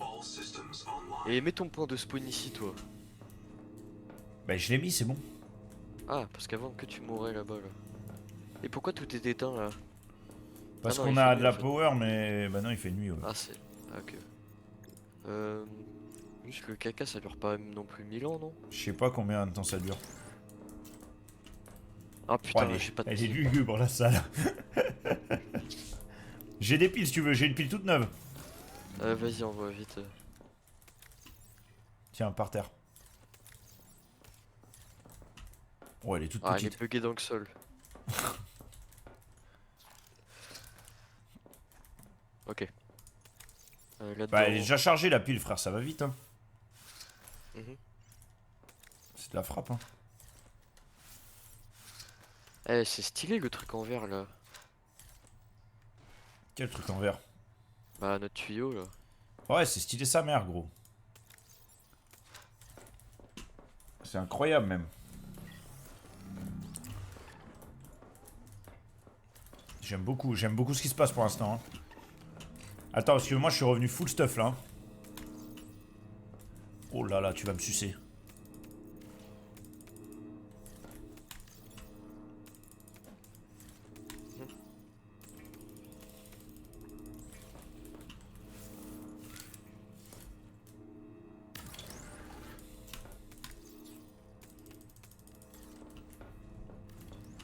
All systems online. Et mets ton point de spawn ici toi. Bah je l'ai mis, c'est bon. Ah, parce qu'avant que tu mourrais là-bas là. Et pourquoi tout est éteint là? Parce Ah non, qu'on il a fait de nuit, la en fait. power, mais bah non, il fait nuit. Ouais. Ah c'est... Ah, ok. Juste le caca ça dure pas non plus 1000 ans non? Je sais pas combien de temps ça dure. Ah Oh, putain, elle j'ai pas de est pile. lugubre la salle. J'ai des piles si tu veux, j'ai une pile toute neuve. Vas-y envoie vite. Tiens, par terre. Oh, elle est toute Ah, elle petite. est buggée dans le sol. Ok. Là-dedans. Bah, elle est déjà chargée la pile, frère, ça va vite. Hein. Mhm. C'est de la frappe. Hein. Eh, c'est stylé le truc en verre là. Quel truc en verre. Bah, notre tuyau là. Ouais, c'est stylé sa mère, gros. C'est incroyable même. J'aime beaucoup ce qui se passe pour l'instant. Hein. Attends, parce que moi je suis revenu full stuff là. Hein. Oh là là, tu vas me sucer.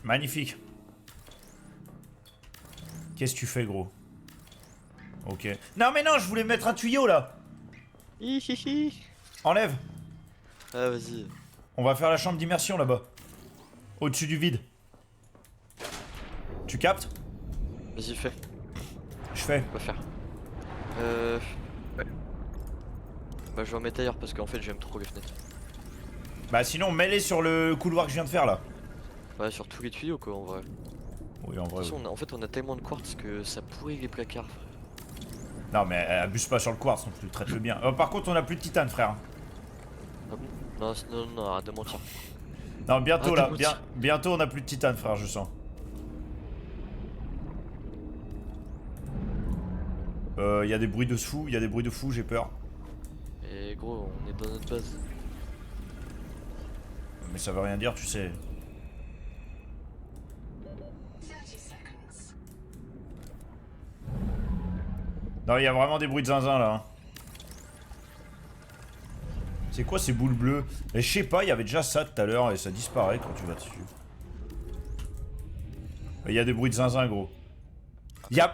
Magnifique. Qu'est-ce que tu fais, gros? Ok. Non mais non, je voulais mettre un tuyau là. Hihihi. Enlève. Ah, vas-y. On va faire la chambre d'immersion là-bas. Au-dessus du vide. Tu captes? Vas-y, fais. Je fais. On va faire. Ouais. Bah, je vais en mettre ailleurs parce qu'en fait, j'aime trop les fenêtres. Bah sinon, mets-les sur le couloir que je viens de faire là. Ouais, sur tous les tuyaux quoi en vrai. Oui, en De vrai. toute façon, Oui. en fait, on a tellement de quartz que ça pourrit les placards, frère. Non mais abuse pas sur le quartz non plus, traite-le bien. Par contre, on a plus de titane, frère. Ah bon? Non, non, non, arrête de mentir. Non, bientôt Ah, là, t'écoutes. bientôt on a plus de titane, frère, je sens. Il y a des bruits de fou, j'ai peur. Et gros, on est dans notre base. Mais ça veut rien dire, tu sais. 30 seconds. Non, il y a vraiment des bruits de zinzin là. Hein. C'est quoi ces boules bleues? Et je sais pas, il y avait déjà ça tout à l'heure et ça disparaît quand tu vas dessus. Il y a des bruits de zinzin, gros.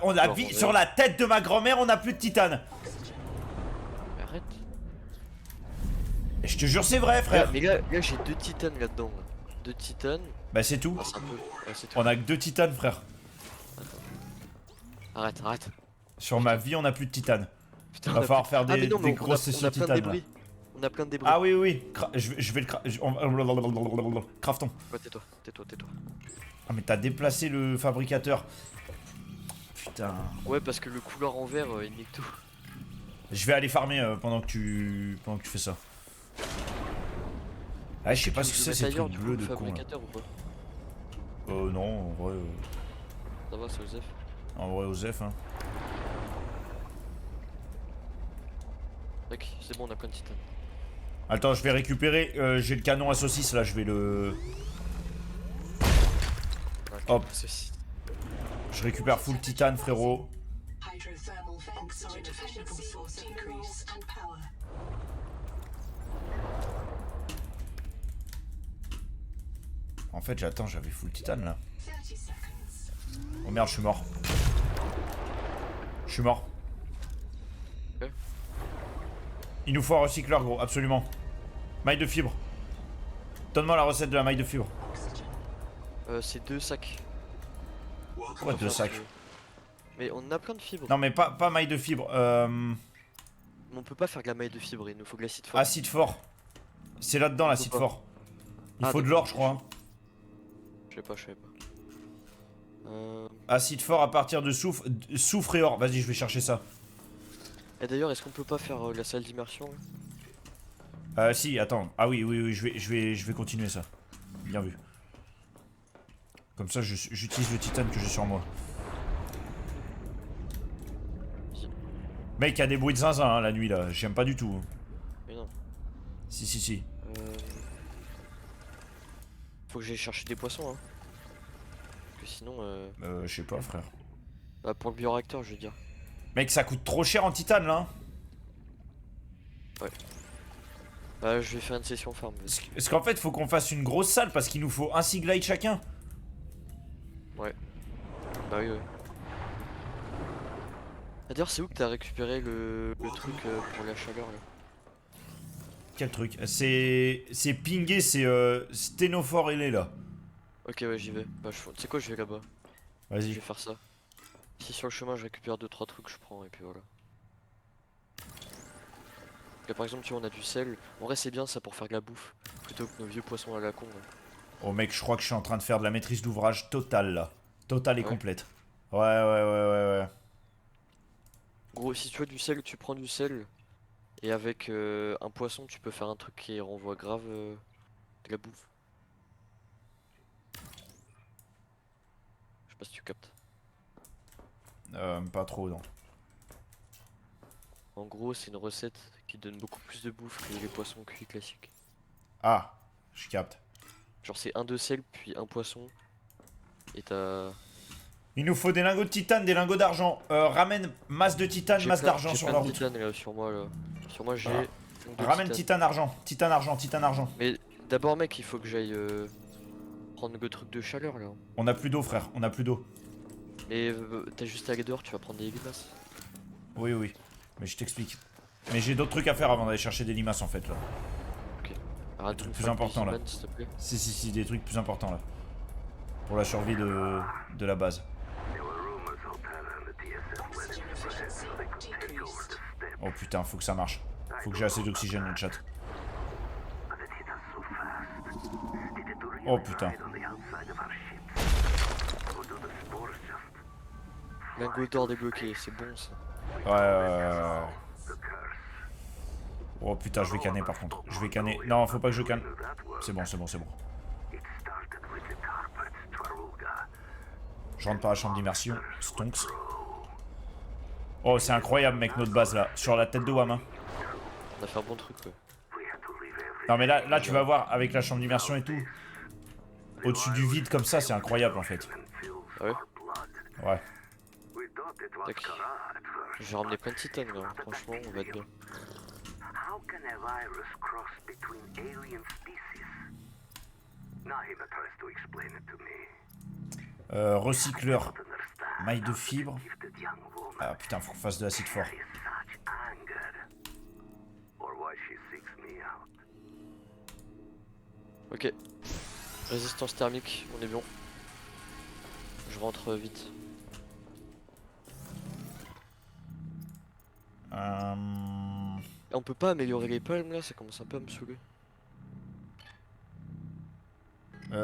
On a vu sur la tête de ma grand-mère, on a plus de titane. Mais arrête. Et je te jure, c'est vrai, frère. Mais là j'ai 2 titanes là-dedans. Là. 2 titanes. Bah, c'est tout. Ah, c'est un peu. Ouais, c'est tout. On a que 2 titanes, frère. Arrête, arrête. Sur ma vie, on a plus de titane. Putain, Va on a falloir plus- faire Ah, mais des non, mais grosses on sessions a plein de titane. Là. débris. On a plein de débris. Ah oui, oui. Je vais le craftons. Ouais, tais-toi, tais-toi, tais-toi. Ah, mais t'as déplacé le fabricateur. Putain. Ouais, parce que le couloir en verre, il nique tout. Je vais aller farmer pendant que tu fais ça. Ah, je sais pas ce que Tu c'est, veux ces mettre ailleurs, trucs du coup, bleus le de con là. fabricateur ou pas? Non, en vrai. Ça va, c'est Osef. En vrai, Osef, hein. Tac, c'est bon, on a plein de titane. Attends, je vais récupérer. J'ai le canon à saucisse là, je vais le. Hop. Ceci. Je récupère full titane, frérot. Hydrothermal vents are a dependable source of minerals and power. En fait, j'attends, j'avais full titane là. 30 seconds. Oh merde, je suis mort. Je suis mort. Ok. Il nous faut un recycleur, gros, absolument. Maille de fibre. Donne-moi la recette de la maille de fibre. C'est 2 sacs. Ouais, 2 sacs. Mais on a plein de fibres. Non, mais pas maille de fibre. Mais on peut pas faire de la maille de fibres, il nous faut de l'acide fort. Acide fort. C'est là-dedans l'acide pas. fort. Il Ah, faut de d'accord. l'or, je crois. Hein. Je savais pas. Acide fort à partir de soufre et or. Vas-y, je vais chercher ça. Et d'ailleurs, est-ce qu'on peut pas faire la salle d'immersion là? Si, attends. Ah oui, je vais continuer ça. Bien vu. Comme ça, j'utilise le titane que j'ai sur moi. Mec, il y a des bruits de zinzin hein, la nuit là. J'aime pas du tout. Mais non. Si. Faut que j'aille chercher des poissons, hein. Parce que sinon, Je sais pas, frère. bah, pour le bioréacteur, je veux dire. Mec, ça coûte trop cher en titane là. Bah, je vais faire une session farm. Parce qu'en fait, faut qu'on fasse une grosse salle parce qu'il nous faut un Seaglide chacun. Ouais. Bah oui. Ah, d'ailleurs, c'est où que t'as récupéré le truc pour la chaleur là? Quel truc? C'est pingé, c'est sténophore ailé là. Ok, ouais, j'y vais. Bah, tu sais quoi, je vais là-bas. Je Vas-y. vais faire ça. Si sur le chemin je récupère 2-3 trucs, je prends et puis voilà. Là, par exemple, tu vois, on a du sel. En vrai, c'est bien ça pour faire de la bouffe. Plutôt que nos vieux poissons à la con. Là. Oh mec, je crois que je suis en train de faire de la maîtrise d'ouvrage totale là. Totale et Ouais. complète. Ouais. Gros, si tu veux du sel, tu prends du sel. Et avec un poisson, tu peux faire un truc qui renvoie grave de la bouffe. Je sais pas si tu captes. Pas trop, non. En gros, c'est une recette qui donne beaucoup plus de bouffe que les poissons cuits classiques. Ah, je capte. Genre, c'est un de sel, puis un poisson. Et t'as. Il nous faut des lingots de titane, des lingots d'argent. Ramène masse de titane, masse d'argent sur la route. J'ai plein de titane là, sur moi là. Sur moi, j'ai. Ah. deux Ramène titanes. titane, argent. Mais d'abord, mec, il faut que j'aille prendre le truc de chaleur là. On a plus d'eau, frère, on a plus d'eau. Mais t'as juste à aller dehors, tu vas prendre des limaces. Oui. Mais je t'explique. Mais j'ai d'autres trucs à faire avant d'aller chercher des limaces en fait là. Ok. Arrête trucs de me plus faire importants, là. des s'il te plaît. Si, des trucs plus importants là. Pour la survie de la base. Oxygen efficiency decreased. Oh putain, faut que ça marche. Faut que j'ai assez d'oxygène dans le chat. Oh putain. Lingot d'or débloqué, c'est bon ça. Ouais. Oh putain, je vais canner par contre. Je vais canner. Non, faut pas que je canne. C'est bon. Je rentre par la chambre d'immersion. Stonks. Oh, c'est incroyable, mec, notre base là. Sur la tête de Wam. Hein. On a fait un bon truc quoi. Non, mais là, tu vas voir, avec la chambre d'immersion et tout. Au-dessus du vide comme ça, c'est incroyable en fait. Ah ouais? Ouais. Tac. J'ai ramené plein de titane là, franchement, on va être bien. How can a virus cross between alien species? Nahima tries to explain it to me. Recycleur. Understand Maille de fibre. gifted young woman Ah putain, faut qu'on fasse de l'acide fort. carries such anger, or why she seeks me out. Ok. Résistance thermique, on est bon. Je rentre vite. Et on peut pas améliorer les palmes là, ça commence un peu à me saouler.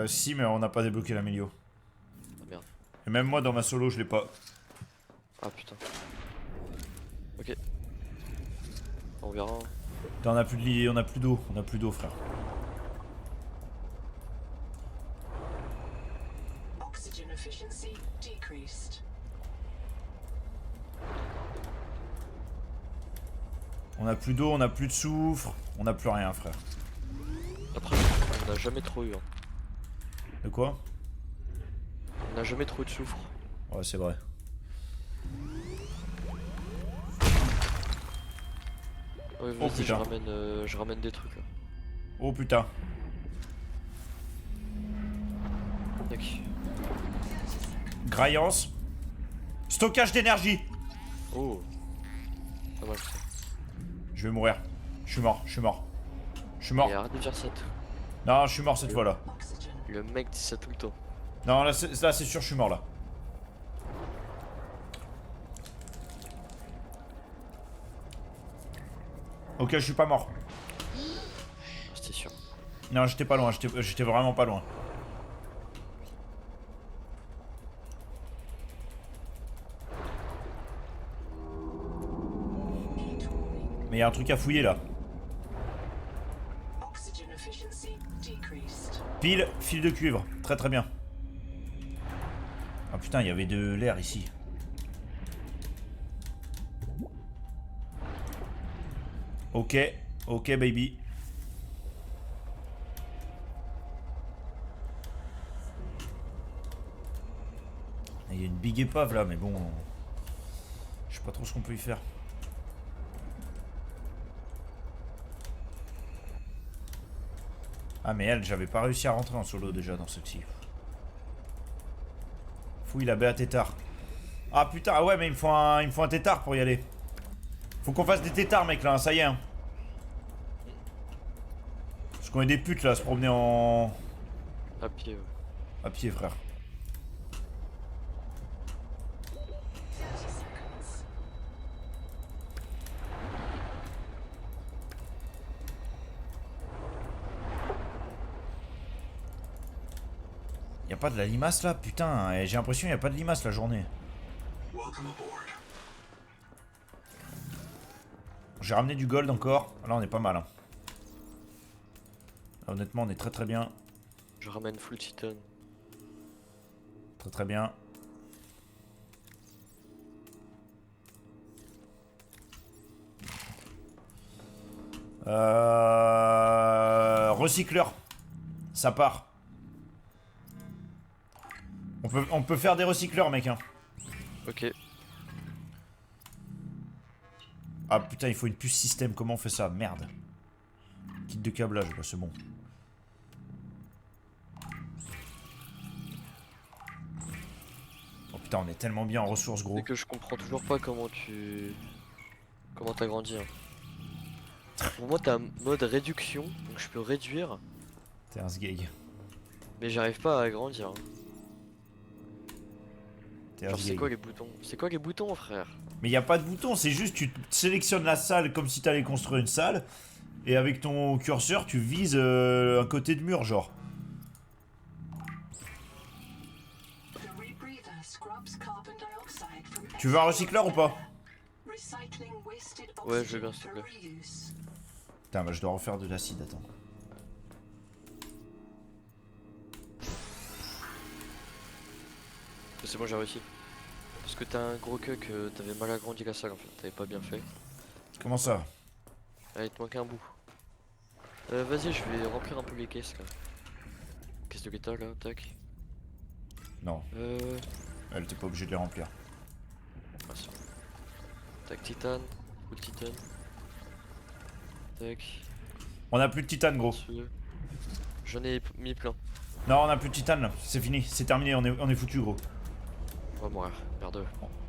Si, mais on n'a pas débloqué l'amélio. Ah merde. Et même moi, dans ma solo, je l'ai pas. Ah putain. Ok. On verra. Putain, on a plus de lit, on a plus d'eau, frère. Oxygen efficiency decreased. On a plus d'eau, on a plus de soufre, on a plus rien, frère. Après, on n'a jamais trop eu. Hein. De quoi? On n'a jamais trop eu de soufre. Ouais, c'est vrai. Ouais, Oh, vas-y, putain. je ramène des trucs là. Oh putain. Tac. Graillance. Stockage d'énergie. Oh. Pas mal ça. Je vais mourir. Je suis mort, je suis mort. Je suis mort. Et arrête de dire ça. Non, je suis mort cette fois-là. Oxygen. Le mec dit ça tout le temps. Non, là c'est sûr, je suis mort là. Ok, je suis pas mort. Ah, c'était sûr. Non, j'étais pas loin, j'étais vraiment pas loin. Mais il y a un truc à fouiller là. Oxygen efficiency decreased. Pile, fil de cuivre. Très très bien. Ah putain, il y avait de l'air ici. Ok, ok baby. Il y a une big épave là, mais bon... Je sais pas trop ce qu'on peut y faire. Ah mais elle, j'avais pas réussi à rentrer en solo déjà dans celle-ci. Fouille la baie à tétard. Ah putain, ah ouais mais il me faut un tétard pour y aller. Faut qu'on fasse des tétards mec là, ça y est. Hein. Parce qu'on est des putes là à se promener en... À pied, ouais. À pied frère. 30 seconds. Y'a pas de la limace là? Putain, et j'ai l'impression qu'il y a pas de limace la journée. Welcome aboard. J'ai ramené du gold encore. Là on est pas mal. Hein. Là, honnêtement on est très très bien. Je ramène full titan. Très très bien. Recycleur. Ça part. On peut faire des recycleurs mec hein. Ok. Ah putain il faut une puce système. Comment on fait ça? Merde. Kit de câblage là c'est bon. Oh putain on est tellement bien en ressources gros. C'est que je comprends toujours pas comment t'as grandi. Hein. Pour moi t'as un mode réduction, donc je peux réduire, T'es un sgeg. mais j'arrive pas à agrandir. Hein. T'es un Genre c'est sgeg. quoi les boutons? C'est quoi les boutons frère? Mais y a pas de bouton, c'est juste tu sélectionnes la salle comme si t'allais construire une salle. Et avec ton curseur tu vises un côté de mur genre. The rebreather scrubs carbon dioxide from Tu veux un recycleur ou pas? recycling wasted Ouais, je veux oxygen bien, s'il te for plaît. reuse. Putain bah je dois refaire de l'acide, attends. C'est bon j'ai réussi. Parce que t'as un gros queue que t'avais mal agrandi la salle en fait, t'avais pas bien fait. Comment ça? Ah il te manquait un bout. Vas-y je vais remplir un peu les caisses là. Caisse de guitare là, tac. Non, elle t'es pas obligé de les remplir. Ah, c'est bon. Tac titane, full titane. Tac. On a plus de titane gros. Ceux. J'en ai mis plein. Non on a plus de titane là, c'est fini, c'est terminé, on est foutu gros. On va mourir, merde.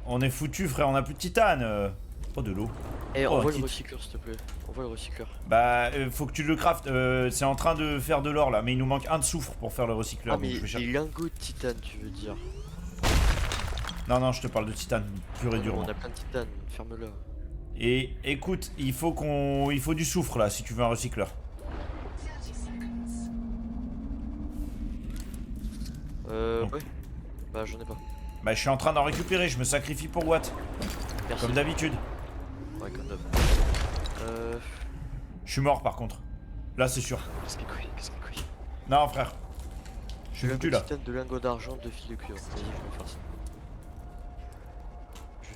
On est foutu frère, on a plus de titane. Oh de l'eau. Eh Oh, envoie kit. le recycleur s'il te plaît. Envoie le recycleur. Bah faut que tu le craftes, c'est en train de faire de l'or là, mais il nous manque un de soufre pour faire le recycleur. Ah mais donc je vais chercher- les lingots de titane tu veux dire. Non non je te parle de titane, pur et dur. On a plein de titane, ferme-le. Et écoute, il faut du soufre là si tu veux un recycleur. 30 seconds. Donc. Ouais. Bah j'en ai pas. Bah je suis en train d'en récupérer, je me sacrifie pour Watt, Merci. comme d'habitude. Ouais comme d'hab. Je suis mort par contre. Là c'est sûr. Qu'est-ce qu'il couille, qu'est-ce qu'il couille. Non frère. Je suis foutu de là. titane, de lingots d'argent, de fil de cuivre. Vas-y je vais faire ça.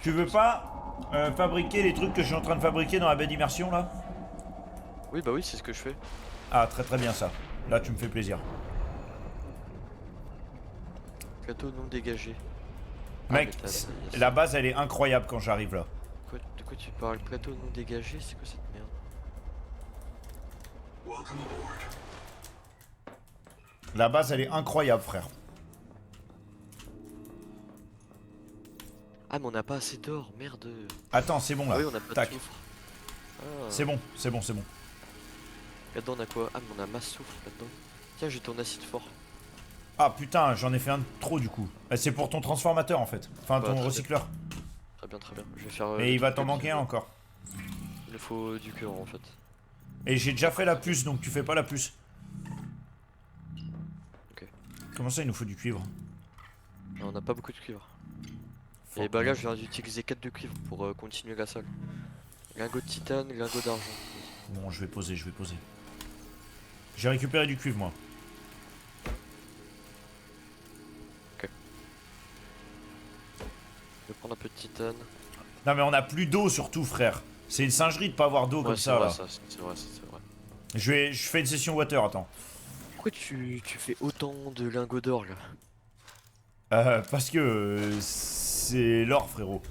Tu veux pas? Fabriquer les trucs que je suis en train de fabriquer dans la baie d'immersion là. Oui, bah oui, c'est ce que je fais. Ah, très très bien ça. Là, tu me fais plaisir. Plateau non dégagé. Mec, mais t'as- la base elle est incroyable quand j'arrive là. De quoi tu parles? Plateau non dégagé? C'est quoi cette merde? Welcome aboard. La base elle est incroyable, frère. Ah, mais on n'a pas assez d'or, merde. Attends, c'est bon là. Ah oui, on a pas Tac. de soufre. Ah. C'est bon, c'est bon, c'est bon. Là-dedans, on a quoi? Ah, mais on a masse soufre là-dedans. Tiens, j'ai ton acide fort. Ah putain, j'en ai fait un de trop du coup. C'est pour ton transformateur en fait. Enfin, Ouais, ton très recycleur. Très bien, très bien. Je vais faire. Et le il va truc t'en là manquer qui- un encore. Il nous faut du cœur en fait. Et j'ai déjà fait la puce, donc tu fais pas la puce. Ok. Comment ça, il nous faut du cuivre? Ah, on n'a pas beaucoup de cuivre. Fuck, Et bah là, merde. je viens d'utiliser 4 de cuivre pour continuer la salle. Lingot de titane, lingot d'argent. Bon, je vais poser, je vais poser. J'ai récupéré du cuivre moi. Je vais prendre un peu de titane. Non mais on a plus d'eau surtout, frère. C'est une singerie de pas avoir d'eau Ouais, comme c'est ça vrai, là. c'est vrai, c'est vrai. Je fais une session water, attends. Pourquoi tu fais autant de lingots d'or là? Parce que c'est l'or, frérot.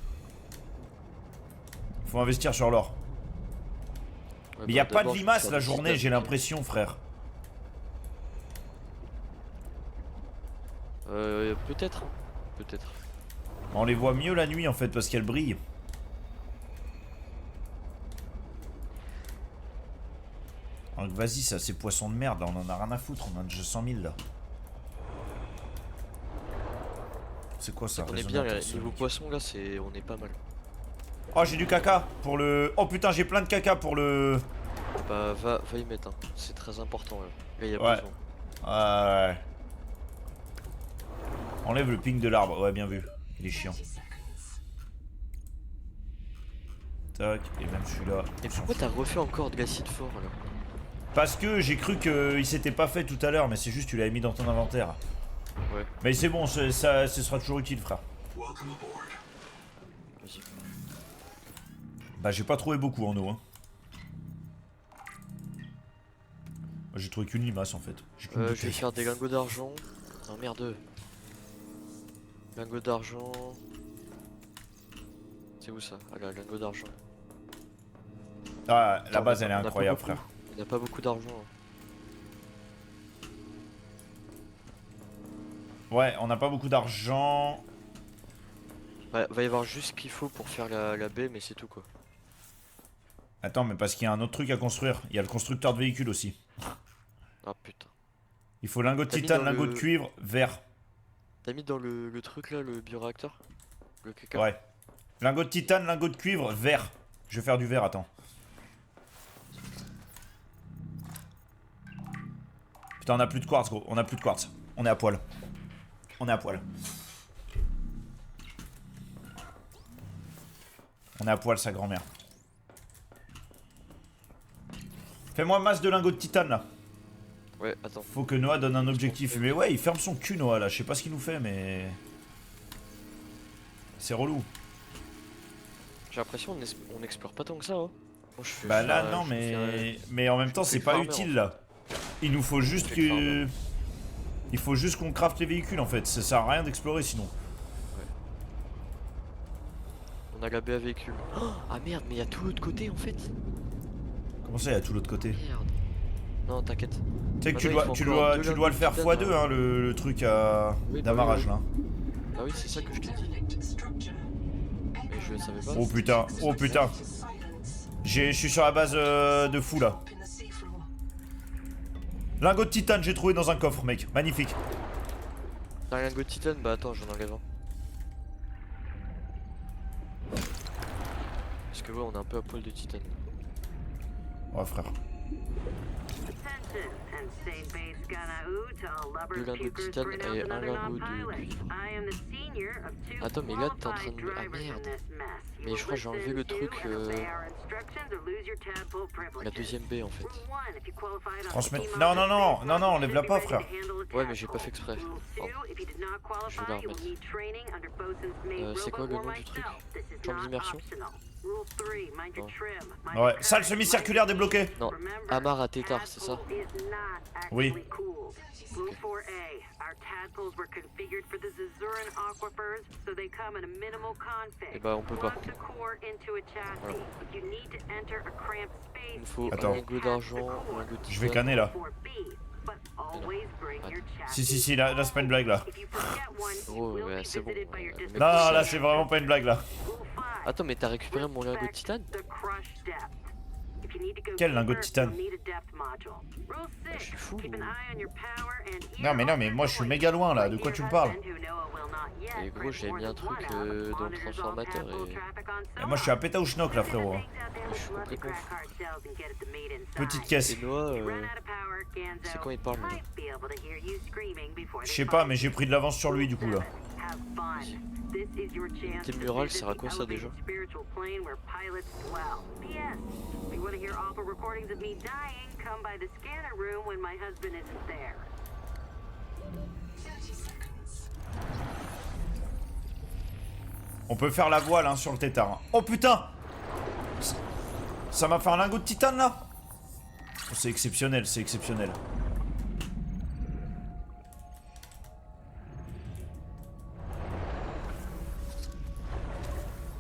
Faut investir sur l'or. Ouais, Mais y a bah, pas de d'abord, je vais limaces faire la du journée, titane, j'ai ok. l'impression, frère. Peut-être. Peut-être. On les voit mieux la nuit en fait parce qu'elles brillent. Donc vas-y, ça, ces poissons de merde là, on en a rien à foutre, on en a déjà 100 000 là. C'est quoi ça? On est bien, résonateur là, sonique. niveau poisson là, on est pas mal. Oh, j'ai du caca pour le. Oh putain, j'ai plein de caca pour le. Bah va y mettre, hein. C'est très important là. Là y a Ouais. besoin. Ouais. Enlève le ping de l'arbre, ouais, bien vu. Il est chiant. 30 seconds. Tac, et même celui-là. Et on s'en pourquoi fout. t'as refait encore de l'acide fort là? Parce que j'ai cru qu'il s'était pas fait tout à l'heure, mais c'est juste tu l'avais mis dans ton inventaire. Ouais, Mais c'est bon, ça, ce sera toujours utile, frère. Welcome aboard. vas-y. Bah, j'ai pas trouvé beaucoup en eau, hein. J'ai trouvé qu'une limace en fait. J'ai qu'une Je vais bouteille. faire des lingots d'argent. Non merde. Lingots d'argent. C'est où ça? Ah là, lingots d'argent. Ah, la Attends, base elle est on a pas incroyable, beaucoup. frère. On n'a pas beaucoup d'argent. Hein. Ouais, on n'a pas beaucoup d'argent. Ouais, va y avoir juste ce qu'il faut pour faire la baie, mais c'est tout quoi. Attends, mais parce qu'il y a un autre truc à construire. Il y a le constructeur de véhicules aussi. Ah putain. Il faut lingot de T'as mis titane, dans lingot le- de cuivre, verre. T'as mis dans le truc là, le bioréacteur? Le caca? Ouais. Lingot de titane, lingot de cuivre, verre. Je vais faire du verre, attends. Putain, on a plus de quartz, gros. On a plus de quartz. On est à poil. On est à poil. On est à poil, sa grand-mère. Fais-moi masse de lingots de titane, là. Ouais, attends. Faut que Noah donne un objectif. Mais ouais, il ferme son cul, Noah, là. Je sais pas ce qu'il nous fait, mais... C'est relou. J'ai l'impression on explore pas tant que ça. Hein. Moi, je fais Bah là, faire- non, je fais mais... Mais en même temps, fais c'est pas farmer, utile, en là. Il nous faut juste fais que... Il faut juste qu'on crafte les véhicules, en fait. Ça sert à rien d'explorer, sinon. On a la baie à véhicule. Oh, ah merde, mais il y a tout l'autre côté en fait. Comment ça, il y a tout l'autre côté? Merde. Non, t'inquiète. Tu sais que tu Maintenant, dois, il faut tu encore dois, deux tu dois le faire lingots de x2, titane, hein, le truc à... Oui, bah d'amarrage, oui, là. Ah oui, c'est ça que je t'ai dit. Derelict structure. Mais je savais pas. Oh putain, oh putain. Silence. Je suis sur la base de fou, là. Up in the seafloor. Lingot de titane, j'ai trouvé dans un coffre, mec. Magnifique. T'as un lingot de titane? Bah attends, j'en enlève un. Parce que ouais, on est un peu à poil de titane. Ouais, frère. Attention, And say base gonna ooh to all lovers, Deux lingots de pukers, titane burn out et un another lingot de non-pilot. cuivre. I am the senior of two Attends, mais là, t'es en train qualified de... Ah, drivers in merde. this mess. You Mais will je crois que j'ai enlevé listen le to truc, and obey our instructions or lose your tadpole la privileges. deuxième baie, en fait. Rule one, if you qualified on Transmettre. the Non, team non, non, office, non, non, you enlève-la should pas, be ready frère. to handle a Ouais, mais j'ai pas tadpole. fait exprès. Rule two, Pardon. if you did not Je vais qualify, la you will remettre. need training under Bosun's mate C'est quoi robot le or nom du truc? myself. This is Chambre not d'immersion? optional. Rule three, mind your Non. trim, mind Ouais, your salle cut, semi-circulaire mind your débloquée. Non, Remember, Amar à Tétard, c'est ça? tadpole is not Oui. actively cooled. Rule 4A, our tadpoles were configured for the Zazuran aquifers, so they come in a minimal config. Eh bah, on peut pas. Plug the core into a chassis. Voilà. If you need to enter a cramped space, Il me faut Attends. un lingot d'argent, un lingot de Je vais titane. canner là. 4B, but always bring your Si, chassis. si, là c'est pas une blague là. If you forget one, you Oh, will ouais, be c'est bon. visited by your Le mec, Non, non, c'est- là c'est vraiment pas une blague là. Rule 5, Attends, mais t'as récupéré mon lingot de titane? the crush depth. If you need to go Quel lingot de deeper, titane? you'll need a depth module. Rule je suis 6, fou, keep an ou- eye on your power and Non, mais moi je suis méga loin là, de quoi tu me parles? Et gros, j'ai mis un truc dans le transformateur et... Moi je suis à Pétaouchnok là frérot. Je suis complètement fou. Petite caisse. Et Noah, c'est quand il parle là? Je sais pas, mais j'ai pris de l'avance sur lui du coup là. Tes murales sert à quoi, ça, déjà? If you want to hear awful recordings of me dying, come by the scanner room when my husband isn't there. 30 seconds. On peut faire la voile hein, sur le tétard. Hein. Oh putain! Ça m'a fait un lingot de titane là? Oh, c'est exceptionnel, c'est exceptionnel.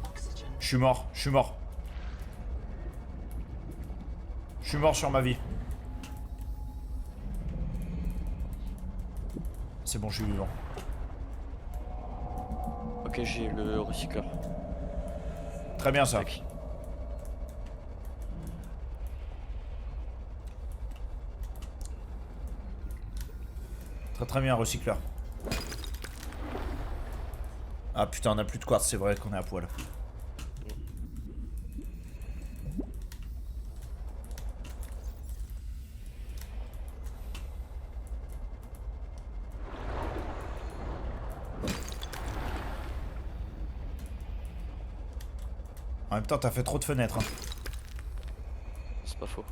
Oxygen. Je suis mort, je suis mort. Je suis mort sur ma vie. C'est bon, je suis vivant. Ok, j'ai le recycleur. Très bien ça. Tac. Très très bien, recycleur. Ah putain, on a plus de quartz, c'est vrai qu'on est à poil. En même temps, t'as fait trop de fenêtres. Hein. C'est pas faux.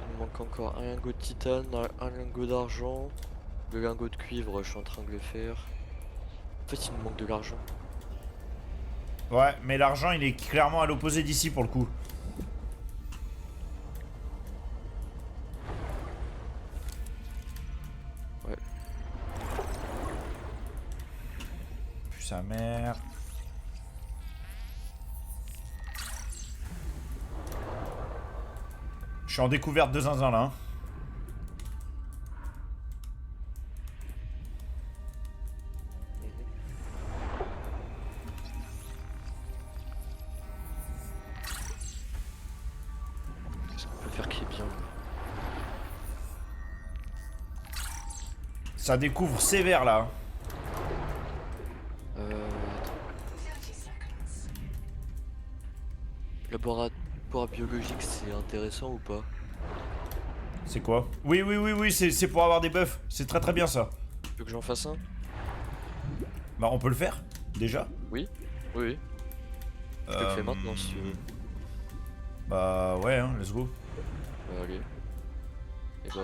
Il me manque encore un lingot de titane, un lingot d'argent, le lingot de cuivre, je suis en train de le faire. En fait, il me manque de l'argent. Ouais, mais l'argent, il est clairement à l'opposé d'ici pour le coup. Ouais. Puis sa mère. Je suis en découverte de zinzin là. Hein. Qu'est-ce qu'on peut faire qui est bien là? Ça découvre sévère là. Hein. Attends. 30 seconds. Laboratoire biologique, c'est intéressant ou pas? C'est quoi? Oui, oui, oui, oui, c'est pour avoir des buffs. C'est très très bien ça. Tu veux que j'en fasse un? Bah, on peut le faire déjà. Oui. Oui, oui. Je te le fais maintenant si tu veux. Bah, ouais, hein, let's go. Allez. Et bah,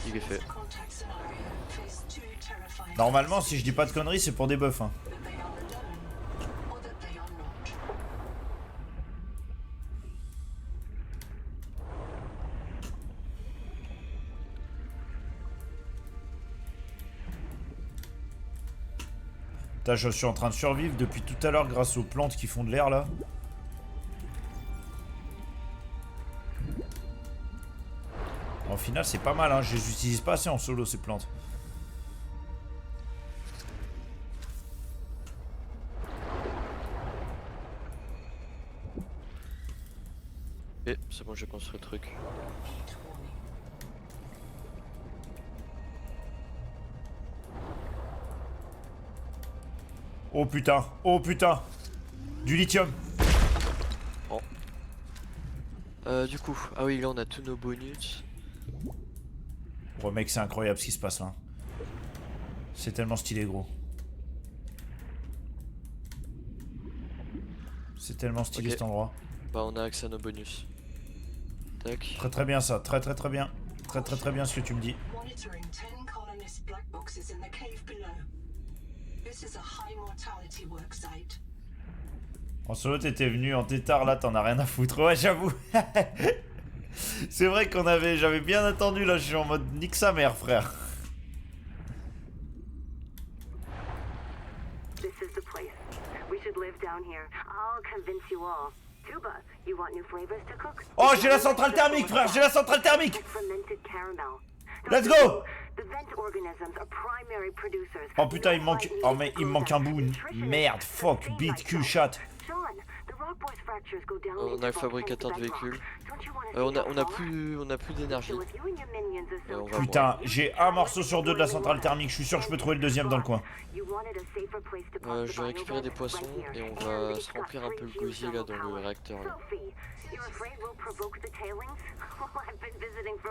il est fait. Contact scenario. Face 2 terrifying. Normalement, si je dis pas de conneries, c'est pour des buffs. Hein. That they are redundant or that they are not. Putain, je suis en train de survivre depuis tout à l'heure grâce aux plantes qui font de l'air là. En final, c'est pas mal, hein. Je les utilise pas assez en solo ces plantes. Et c'est bon, j'ai construit le truc. Heat warning. Oh putain, oh putain. Du lithium. Du coup, ah oui, là on a tous nos bonus. Ouais mec, c'est incroyable ce qui se passe là. C'est tellement stylé gros. C'est tellement stylé Ok. cet endroit. Bah on a accès à nos bonus. Tac. Très très bien ça, très bien. Très bien ce que tu me dis. Monitoring 10 colonist black boxes in the cave below. This is a high mortality work site. En solo t'étais venu en tétard là, t'en as rien à foutre. Ouais j'avoue. C'est vrai j'avais bien attendu là, je suis en mode nique sa mère frère. This is the place. We should live down here. I'll convince you all. Tuba, you want new flavors to cook? Oh j'ai la centrale thermique frère, j'ai la centrale thermique. Fermented caramel. Let's go. The vent organisms are primary producers. Oh putain il me manque, oh mais il me manque un bout. Merde, fuck, beat, cul, chat. Sean, the rock boys fractures go down On a le fabricateur de véhicules. On a plus d'énergie. On va Putain, j'ai un morceau sur deux de la centrale thermique, je suis sûr que je peux trouver le deuxième dans le coin. je vais récupérer des poissons et on va se remplir un peu le gosier là dans le réacteur. Là.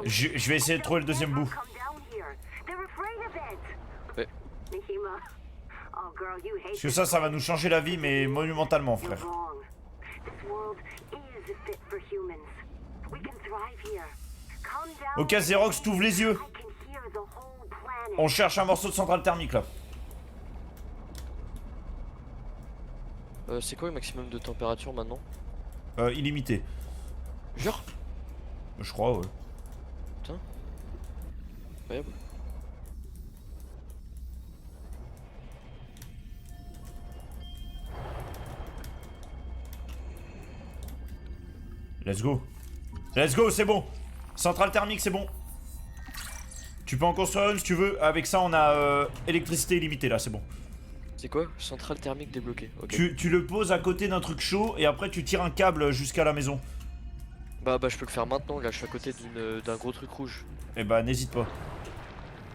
Je vais essayer de trouver le deuxième bout. Ouais. Parce que ça va nous changer la vie, mais monumentalement, frère. Ok, Xerox, t'ouvres les yeux. On cherche un morceau de centrale thermique, là. C'est quoi le maximum de température maintenant? Illimité. Jure? Je crois, ouais. Putain. Incroyable. Let's go. Let's go, c'est bon. Centrale thermique, c'est bon. Tu peux en construire une si tu veux. Avec ça, on a électricité illimitée, là, c'est bon. C'est quoi? Centrale thermique débloquée. Ok. Tu le poses à côté d'un truc chaud et après tu tires un câble jusqu'à la maison. Bah je peux le faire maintenant, là je suis à côté d'un gros truc rouge. Eh bah n'hésite pas.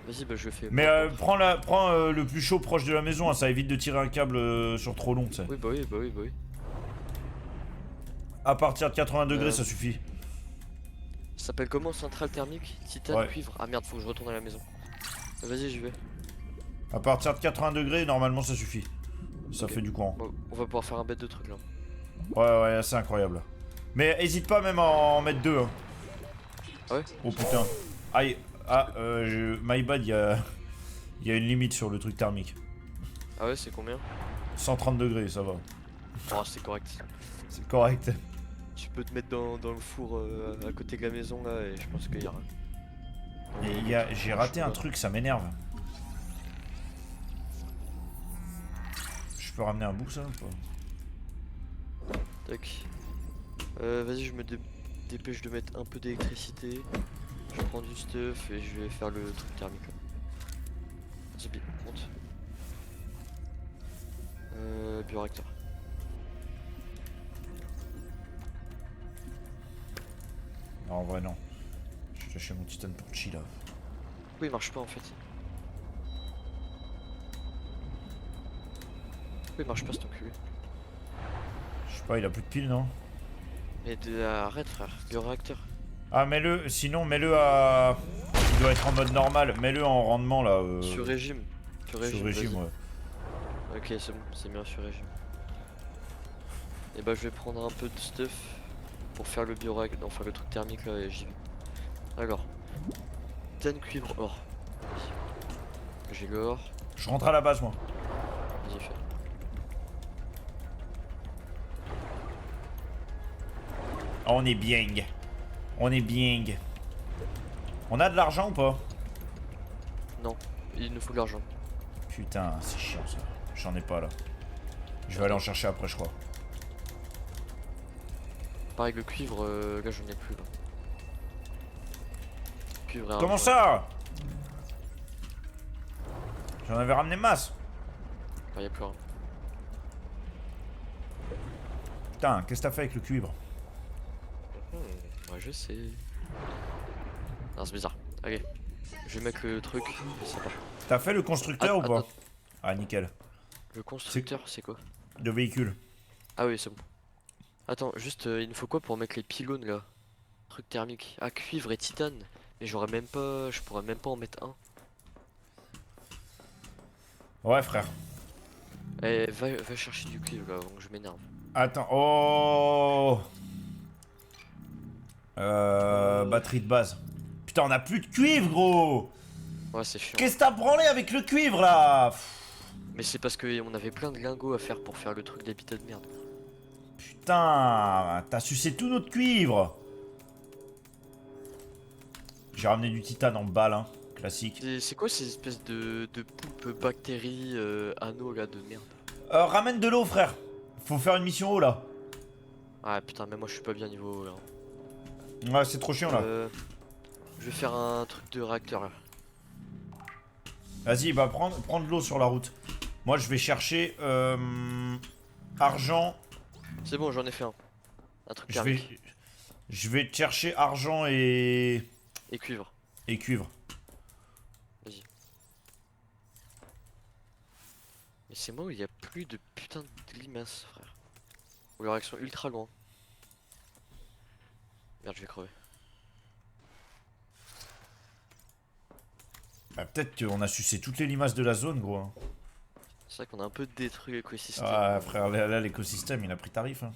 Vas-y bah je le fais. Mais prends le plus chaud proche de la maison, hein, ça évite de tirer un câble sur trop long, tu sais. Oui bah oui. À partir de 80 degrés ça suffit. Ça s'appelle comment? Centrale thermique? Titane, Ouais. cuivre. Ah merde, faut que je retourne à la maison. Vas-y j'y vais. À partir de 80 degrés normalement ça suffit. Ça Ok. fait du courant. Bon, on va pouvoir faire un bête de trucs là. Ouais c'est incroyable. Mais hésite pas même à en mettre deux. Hein. Ah ouais? Oh putain. Aïe. My bad, il y a une limite sur le truc thermique. Ah ouais, c'est combien? 130 degrés, ça va. Oh c'est correct. C'est correct. Tu peux te mettre dans le four à côté de la maison là et je pense qu'il y aura. Et j'ai raté un truc, ça m'énerve. Je peux ramener un bout ça ou pas? Tac. Vas-y, je me dépêche de mettre un peu d'électricité. Je prends du stuff et je vais faire le truc thermique là. Vas-y, monte. Bioréacteur. Non, en vrai non. Je vais lâcher mon titane pour chill là. Pourquoi il marche pas en fait? Pourquoi il marche pas cet enculé? Je sais pas, il a plus de piles non? Mais arrête frère, bioréacteur. Ah sinon mets-le à... Il doit être en mode normal, mets-le en rendement là. Sur régime. Sur régime, vas-y. ouais. Ok, c'est bon, c'est bien sur régime. Et bah je vais prendre un peu de stuff pour faire le bioréacteur, enfin le truc thermique là et j'y vais. Alors, titane, cuivre, or. J'ai l'or, Je rentre à la base moi. vas-y fais. Ah, on est bien. On est bien. On a de l'argent ou pas? Non, il nous faut de l'argent. Putain, c'est chiant ça. J'en ai pas là. Je vais aller en chercher après je crois. Pareil que le cuivre, là j'en ai plus là. Cuivre et Comment argent. ça? J'en avais ramené masse. Enfin, y a plus rien. Putain, qu'est-ce que t'as fait avec le cuivre? Ouais je sais. Non c'est bizarre. Allez, je vais mettre le truc. C'est pas. T'as fait le constructeur ou pas? Attends. Ah nickel. Le constructeur c'est quoi? De véhicule. Ah oui c'est bon. Attends, juste il nous faut quoi pour mettre les pylônes là? Truc thermique. Ah cuivre et titane. Mais j'aurais même pas. Je pourrais même pas en mettre un. Ouais, frère. Eh, va chercher du cuivre là avant que je m'énerve. Attends, oh. Batterie de base. Putain, on a plus de cuivre, gros. Ouais, c'est chiant. Qu'est-ce que t'as branlé avec le cuivre, là? Mais c'est parce qu'on avait plein de lingots à faire pour faire le truc d'habitat de merde. Putain, t'as sucé tout notre cuivre. J'ai ramené du titane en balle, hein. Classique. C'est quoi ces espèces de poulpes bactéries anneaux là de merde? Ramène de l'eau, frère. Faut faire une mission eau, là. Ah putain, même moi je suis pas bien niveau là. Ouais, c'est trop chiant, là. Je vais faire un truc de réacteur là. Vas-y, bah, prends de l'eau sur la route. Moi, je vais chercher... argent. C'est bon, j'en ai fait un. Un truc Je vais... thermique. Je vais te chercher argent et... Et cuivre. Et cuivre. Vas-y. Mais c'est moi où il y a plus de putain de limaces, frère. Ou leur action ultra loin. Merde, je vais crever. Bah, peut-être qu'on a sucé toutes les limaces de la zone, gros. Hein. C'est vrai qu'on a un peu détruit l'écosystème. Ah, frère, là l'écosystème, il a pris tarif. Hein.